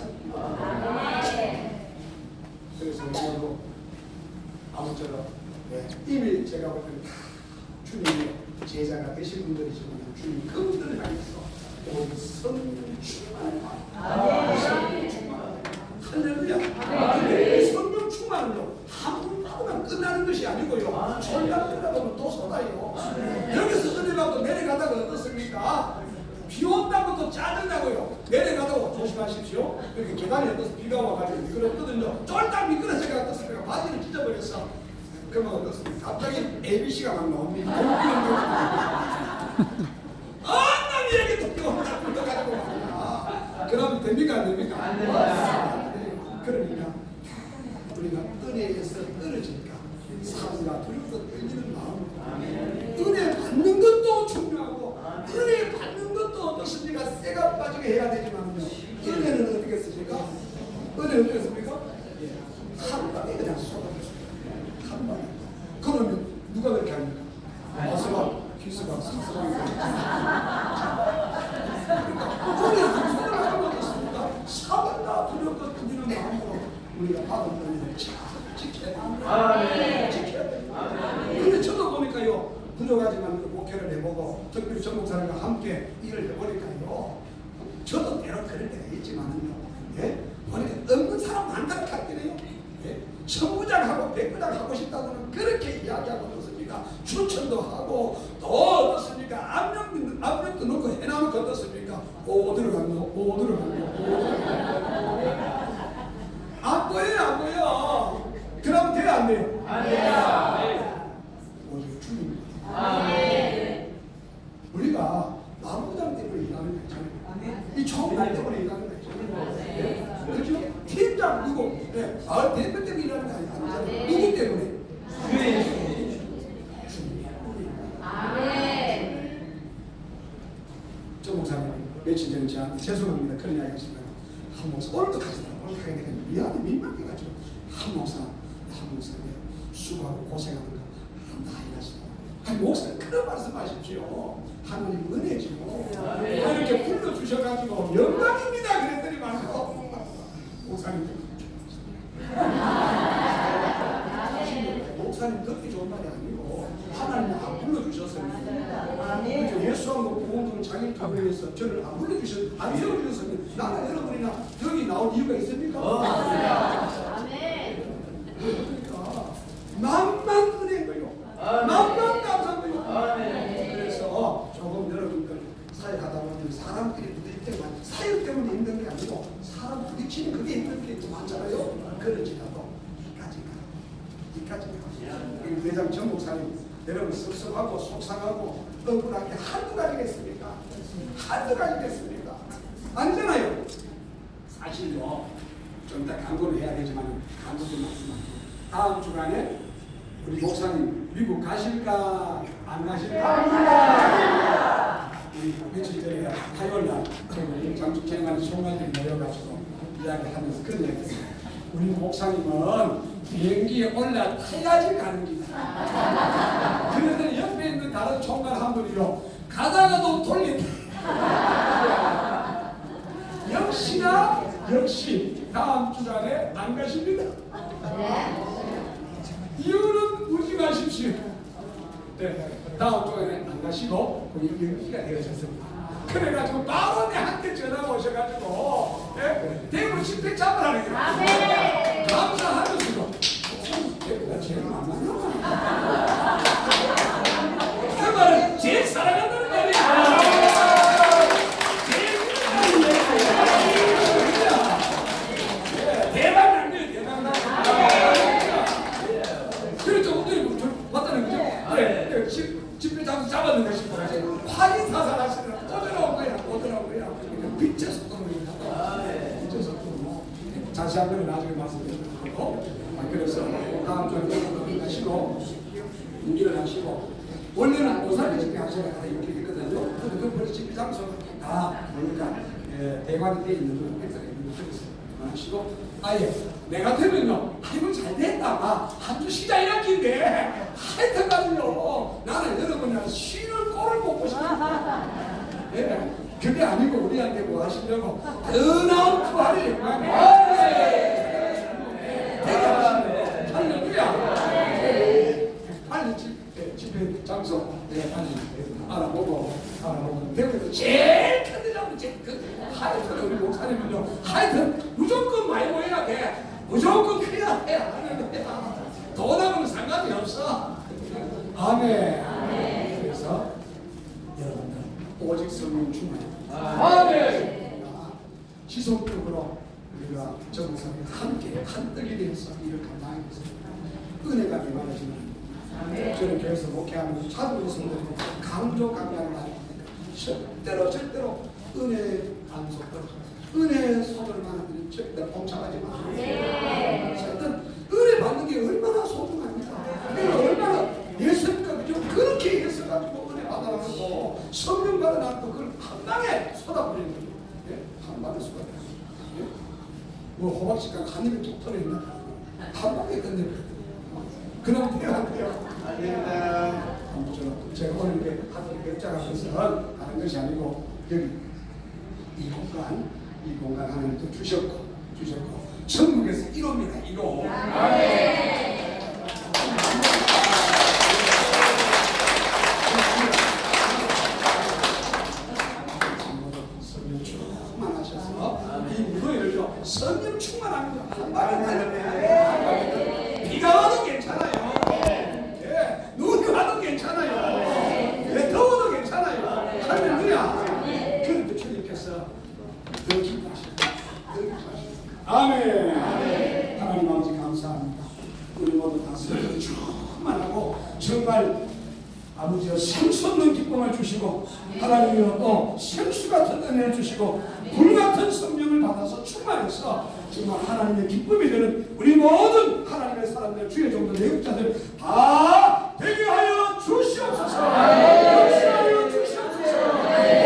그래서 우리도 아무쪼록 이미 제가 볼 때는 주님의 제자가 되신 분들이지만 주님 그분들을 향해서 온 성령 충만을 할렐루야. 근데 성령 충만은요 한 번만 끝나는 것이 아니고요 졸라 끝나보면 또 쏟아요. 여기서 은혜 받고 내려가다가 어떻습니까? 비 온다고 또 짜증나고요. 내려가다가 조심하십시오. 이렇게 계단이 어떠서 비가 와가지고 미끄럽거든요. 쫄딱 미끄러져가 어떻습니까? 바지를 찢어버렸어. 그러면 어떻습니까? 갑자기 ABC가 막 나옵니다. 난 얘기 듣고 혼자 불러가지고 말이야. 그러면 됩니까? 안 됩니까? 안 됩니다. 그러니까 우리가 은혜에서 떨어지니까 사랑과 두려움도 떨리는 마음으로 은혜 받는 것도 중요하고 은혜 받는 것도 어떻습니까? 쇠가 빠지게 해야 되지만요. 은혜는 어떻게 했습니까? 은혜는 어떻게 했습니까? 한 방에 그냥 쏟아졌습니다. 한 방에. 그러면 누가 그렇게 합니까? 아스가, 기스가, 사스가 은혜는 손을 하는 것 같습니다. 사랑과 두려움도 떨리는 마음으로 우리가 받은 은혜를 잘 지켜야 됩니다. 지켜야 됩니다. 근데 저도 보니까요, 부족하지만 그 목회를 해보고 특별히 전목사님과 함께 일을 해보니까요, 저도 때로 그럴 때가 있지만은요, 예? 보니까 없는 사람 많다고 할게요. 예? 천부장하고 백부장 하고 싶다고는 그렇게 이야기하고 어떻습니까? 추천도 하고 또 어떻습니까? 압력도 넣고 해나면 어떻습니까? 오 들어갔노, 오 들어갔노, 안 보여요, 안 보여. 그러면 돼요, 안 돼요? 안 돼요. 오직 주님. 우리가 나무장 때문에 일하는 거 있잖아요. 이 총괄 때문에 일하는 거 있잖아요. 그렇죠? 팀장 누구? 네. 마을 대표 때문에 일하는 거 아니잖아요. 누구 때문에? 주님. 저 목사님 며칠 전에 저한테 죄송합니다. 그런 이야기 하시면 한 목사 오늘도 가시더라고요. 오늘 가게 되면 미안해 민망해가지고 한 목사 수고하고 고생하는 거 다 일하시고 아니 목사님 그런 말씀하십시오. 하나님 은혜지요. 이렇게 불러주셔가지고 영광입니다 그랬더니 말고 목사님 목사님 듣기 좋은 말이 아니고 하나님 안 불러주셨어요. 예수하고 부모님 자기 교회에서 저를 안 불러주셨어요. 안 세워주셨어요. 나는 여러분이나 여기 나올 이유가 있습니까? 그러니까 만만 은혜인 거요. 만만 감사한 거요. 그래서 조금 여러분들 사역하다 보면 사람들이 부딪힐 때만 사역 때문에 힘든 게 아니고 사람 부딪히는 그게 힘든 게 좀 많잖아요. 그러지라도 이까지 대장 전 목사님 여러분 섭섭하고 속상하고 억울한 게 한두 가지겠습니까? 한두 가지겠습니까? 아니잖아요. 사실요 좀 이따 광고를 해야 되지만 광고 좀 말씀할게요. 다음 주간에 우리 목사님 미국 가실까 안 가실까? 우리 며칠 전에 화요일날 저희 장축 재능하는 총괄들이 모여가지고 이야기하면서 그런 이야기했어요. 우리 목사님은 비행기에 올라타야지 가는 길이다. 그러더니 옆에 있는 다른 총괄 한 분이요 가다가도 돌린다. 역시 다음 주간에 안 가십니다. 이유는 묻지 마십시오. 네, 다음 주간에 안 가시고 거기 연기가 되어졌습니다. 그래가지고 바로 내한테 전화가 오셔가지고 대구 집회 잡으라는 거예요. 감사하면서도 대구가 제일 만만하구나. 그 말은 제일 사랑한다는 말이야. 대박 난 거예요. 대박 난 거예요. 그렇죠. 오늘 왔다는 거죠. 그래. 집회 장소 잡았는데 싶어. 확인 사살하시더라고. 오더라고요. 빛의 속도입니다. 빛의 속도. 다시 한 번 나중에 말씀드리고. 그래서 다음 주에 하시고 일어나시고 원래는 오산에 집회 하셔야 이렇게 했거든요. 근데 그 벌써 집회 장소가 다 보니까 대관이 돼 있는 건 행사가 있는 거 그랬어요. 하시고 아예 내가 되면요 이건 잘 됐다. 한 주 쉬자 이렇게인데 하여튼간요 나는 여러분이랑 쉬는 꼴을 보고 싶어요. 네, 그게 아니고 우리한테 뭐 하시려고 더 나은 부활의 영광을 되게 하시는 거 할렐루야. 빨리 집회 장소 빨리 알아보고 대구에서 제일 큰 데라고 하여튼 우리 목사님은요 하여튼 무조건 많이 모여야 돼. 무조건 커야 돼. 돈하고는 상관이 없어. 아멘. 그래서 여러분들 오직 성령 충만. 아멘. 지속적으로 우리가 정성이 함께 한떡이 되어서 일을 감당하고 있습니다. 은혜가 개발해지는 저는 교회에서 목회하면서 자주 성도들이 강조하는 절대로 은혜 안 속도록 은혜 속을 만한 절대 봉착하지 마세요. 받을 수가 없어요. 뭐 호박씨가 한 입에 툭 터진다. 한 방에 끝내버려. 그럼 돼요, 안 돼요? 아무쪼록 제가 오늘 이렇게 몇 자가 해서 하는 것이 아니고 여기 이 공간 하나님도 주셨고 천국에서 1호입니다. 1호. 성령 충만하셔서 이 무도회를요 성령 충만합니다. 한 방에 달렸네. 비가 와도 괜찮아요. 예, 눈이 와도 괜찮아요. 예, 더워도 괜찮아요. 할렐루야. 그런데 주님께서 더 기뻐하십니다. 아멘. 하나님 아버지 감사합니다. 우리 모두 다 성령 충만하고 정말 아버지여 생수 없는 기쁨을 주시고 하나님이여 또 생수 같은 은혜를 주시고 불 같은 성령을 받아서 충만해서 정말 하나님의 기쁨이 되는 우리 모든 하나님의 사람들 주의 종들 내국자들 다 되게 하여 주시옵소서. 역사하여 주시옵소서.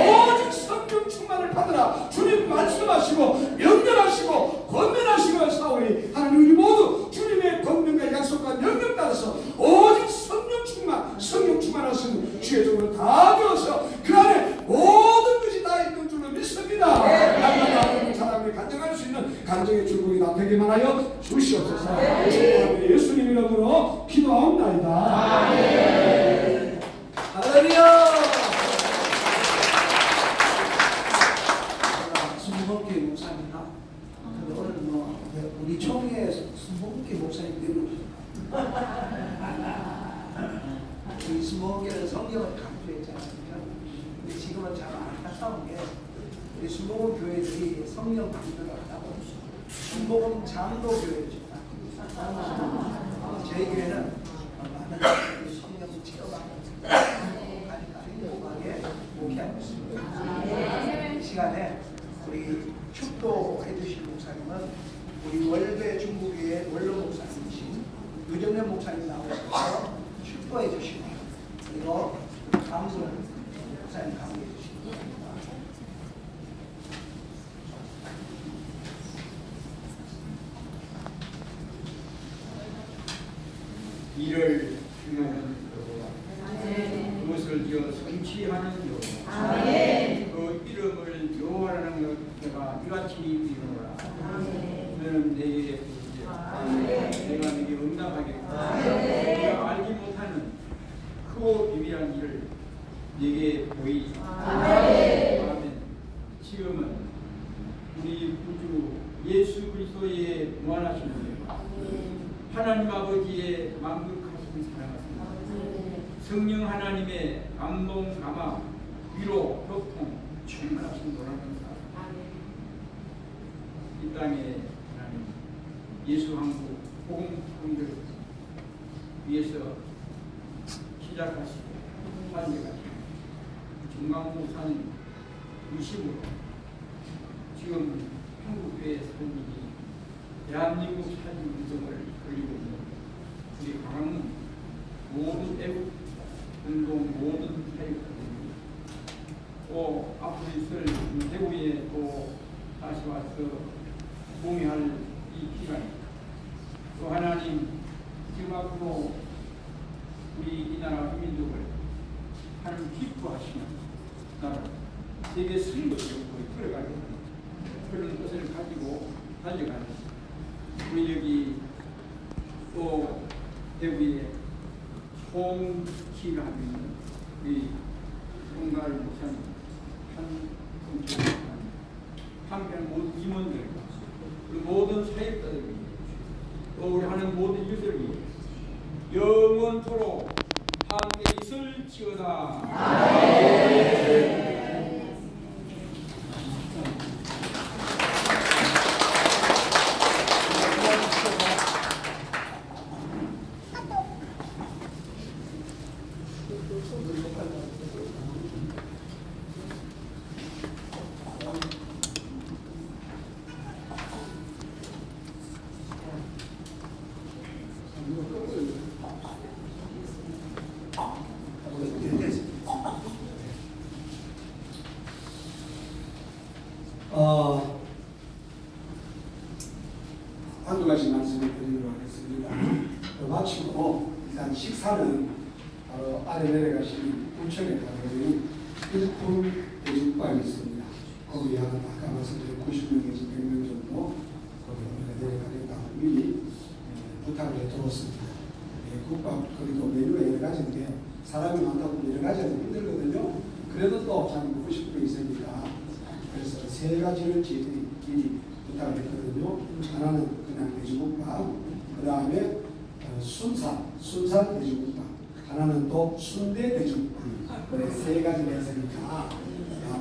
오직 성령 충만을 받으라 주님 말씀하시고 명령하시고 권면하시고 사오니 하나님 우리 모두 주님의 권면과 약속과 명령 따라서 오직 성령 충만하신 주의 종을 다 되어서 그 안에 모든 것이 다 있는 줄로 믿습니다. 하나님 사람이 간증할 수 있는 간증의 축복이 다 되기만 하여 주시옵소서. 예수님 이름으로 기도하옵나이다. 할렐루야. 순복기 목사님이나 오늘 뭐 우리 총회 순복기 목사님 되고 이 순복기는 성경을 강조했잖아요. 근데 지금은 참 안타까운 게 우리 순복음 교회들이 성령 강조를 한다고 순복음 장로 교회입니다. 저희 교회는 많은 성령 체험하는 간단하게 목회하고 있습니다. 이 시간에 우리 축도해 주실 목사님은 우리 월배 중국의 원로 목사님이신 유정래 목사님 나오셔서 축도해 주시고 그리고 강순 목사님 강의해 주시고 이를 행하는 여호와 그것을 지어 성취하는 여호와 그 이름을 여호와라는 내가 이같이 이르노라 너는 내게 부르짖으라 내가 네게 응답하겠다 네가 알지 못하는 크고 비밀한 일을 네게 보이리라 아멘. 지금은 우리 구주 예수 그리스도의 무한하신 은혜와 하나님 아버지의 만극하신 사랑하십니다. 성령 하나님의 감동, 감화, 위로, 교통, 충만하신 노라는 사랑. 이 땅에 하나님 예수 한국 복음 통일을 위해서 시작하시고 환대하시고 중간부산 유심으로 지금 한국교회 선임이 대한민국 사진 운동을 걸리고 있는 우리 강은 모든 애국 운동 모든 사역자들이 또 앞으로 있을 대구에 또 다시 와서 공유할 이 기간 또 하나님 지금 앞으로 우리 이 나라 민족을 하나님 기뻐하시는 나라 세계 선거적으로 이끌어가게 하는 그런 것을 가지고 달려가는 우리 여기 또 대구에 총치를 하고 있는 우리 송가을 목사님, 한성철 목사님, 함께하는 모든 임원들, 그리고 모든 사역자들 위해 또 우리 하는 모든 이웃을 위해 영원토록 함께 있을지어다. 한두 가지 말씀을 드리도록 하겠습니다. 마치고 일단 식사는 바로 아래 내려가시는 우천에 가보면 일품 대중방이 있습니다. 거기 한 아까 말씀드린 90명에서 100명 정도 거기 내려가겠다고 미리 부탁을 해두었습니다. 국밥 거기도 메뉴가 여러 가지인데 사람이 많다 보면 여러 가지가 힘들거든요. 그래도 또 잘 먹고 싶은 게 있으니까 그래서 세 가지를 저희들이 미리 부탁을 했거든요. 하나는 그냥 돼지국밥, 그 다음에 순살 돼지국밥, 하나는 또 순대 돼지국밥. 그래 세 가지를 했으니까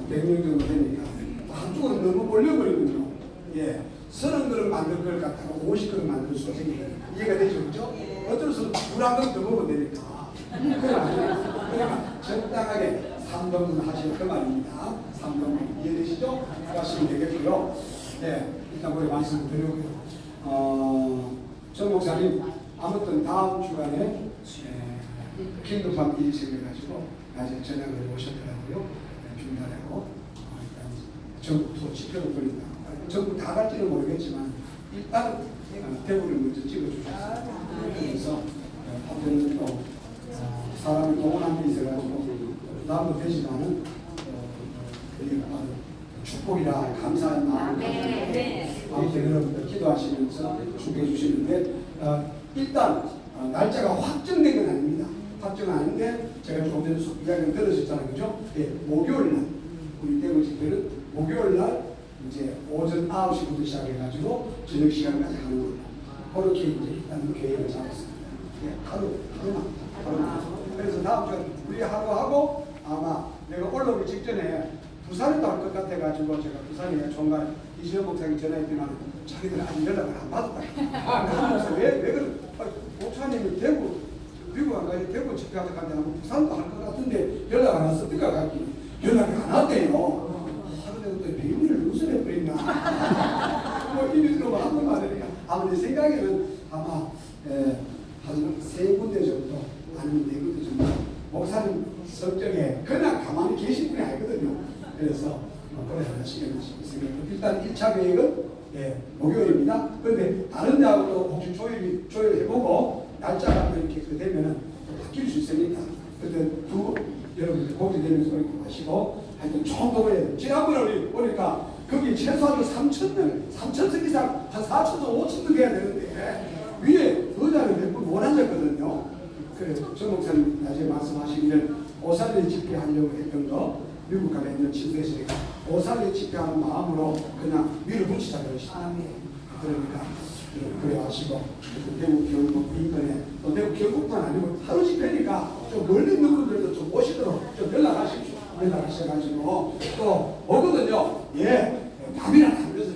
100명 정도 되니까 한쪽은 너무 몰려버리거든요. 예, 30그릇 만들 걸 갖다가 50그릇 만들 수가 생겨요. 이해가 되죠, 그죠? 어쩔 수 없이 물 한 그릇 더 먹으면 되니까. 그러니까 적당하게 3등분 하시는 그 말입니다. 3등분 이해되시죠? 하시면 되겠고요. 네, 일단 우리 말씀을 드리고요. 정 목사님, 아무튼 다음 주간에 긴급한 일이 생겨가지고 낮에 저녁을 오셨더라고요. 중단하고 일단 전국 투어 지표를 돌린다. 전국 다 갈지는 모르겠지만 일단 대구를 먼저 찍어주셨어요. 그래서 앞으로는 또 사람을 동원한 게 있어가지고 부담도 되지만은 축복이라 감사한 마음으로 아무튼 여러분들 기도하시면서 축복해 주시는데 일단 날짜가 확정된 건 아닙니다. 확정은 아닌데 제가 조금 전에 이야기를 들으셨잖아요, 그죠? 예, 목요일 날 우리 대구 집회는 목요일 날 이제 오전 9시부터 시작해가지고 저녁 시간까지 하는 걸로 그렇게 이제 일단 계획을 잡았습니다. 예, 하루만. 그래서 다음 주에 우리 하루 하고 아마 내가 올라오기 직전에 부산에 또 할 것 같아가지고 제가 부산에 종간 이시영 목사님 전화했더니 자기들 아직 연락을 안 받았다. 그래서 왜 그래? 목사님이 대구 미국 안 가니 대구 집회하다 간데 아마 부산도 할 것 같은데 연락 안 왔어. 네가 갔기 연락이 안 왔대요. 하루에도 또 비밀을 누설해버린다. 뭐 이미 들어봐 한 번만 하니까 아마 내 생각에는 아마 한 3군데 정도 아니면 4군데 정도 목사님 성적에 그냥 가만히 계신 분이 아니거든요. 그래서 그래 하시겠다 싶습니다. 일단 1차 계획은 목요일입니다. 그런데 다른 데하고도 혹시 조율해보고 날짜가 이렇게 되면은 바뀔 수 있으니까 그때 여러분들 고기 되면서 이렇게 마시고 하여튼 총동을 해야 돼요. 지난번에 우리 보니까 거기 최소한 3,000석 이상 한 4,000석 5,000석 해야 되는데 위에 의자를 몇 분 못 앉았거든요. 그래서 정 목사님 나중에 말씀하시기를 오살리 집회하려고 했던 거 미국 가게 있는 친구에서니까 오살리 집회하는 마음으로 그냥 위를 붙이자 그러시다. 그러니까 그래 하시고 대구 경북 인근에 또 대구 경북만 아니고 하루 집회니까 좀 멀리 있는 분들도 좀 오시도록 좀 연락하십시오. 연락하셔가지고 또 오거든요. 예, 밥이나 하면서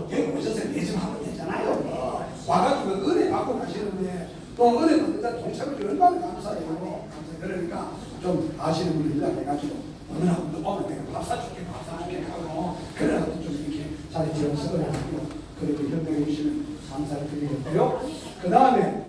대구 오셔서 내좀 하면 되잖아요. 와가지고 은혜 받고 가시는데 또 은혜 받는 자 동참을 얼마나 감사해요. 그러니까 좀 아시는 분들 연락해가지고 어느 날 오면 내가 밥 사줄게 하고 그래가지고 좀 이렇게 자리 지어서 그렇게 협력해 주시면 감사를 드리겠고요. 그 다음에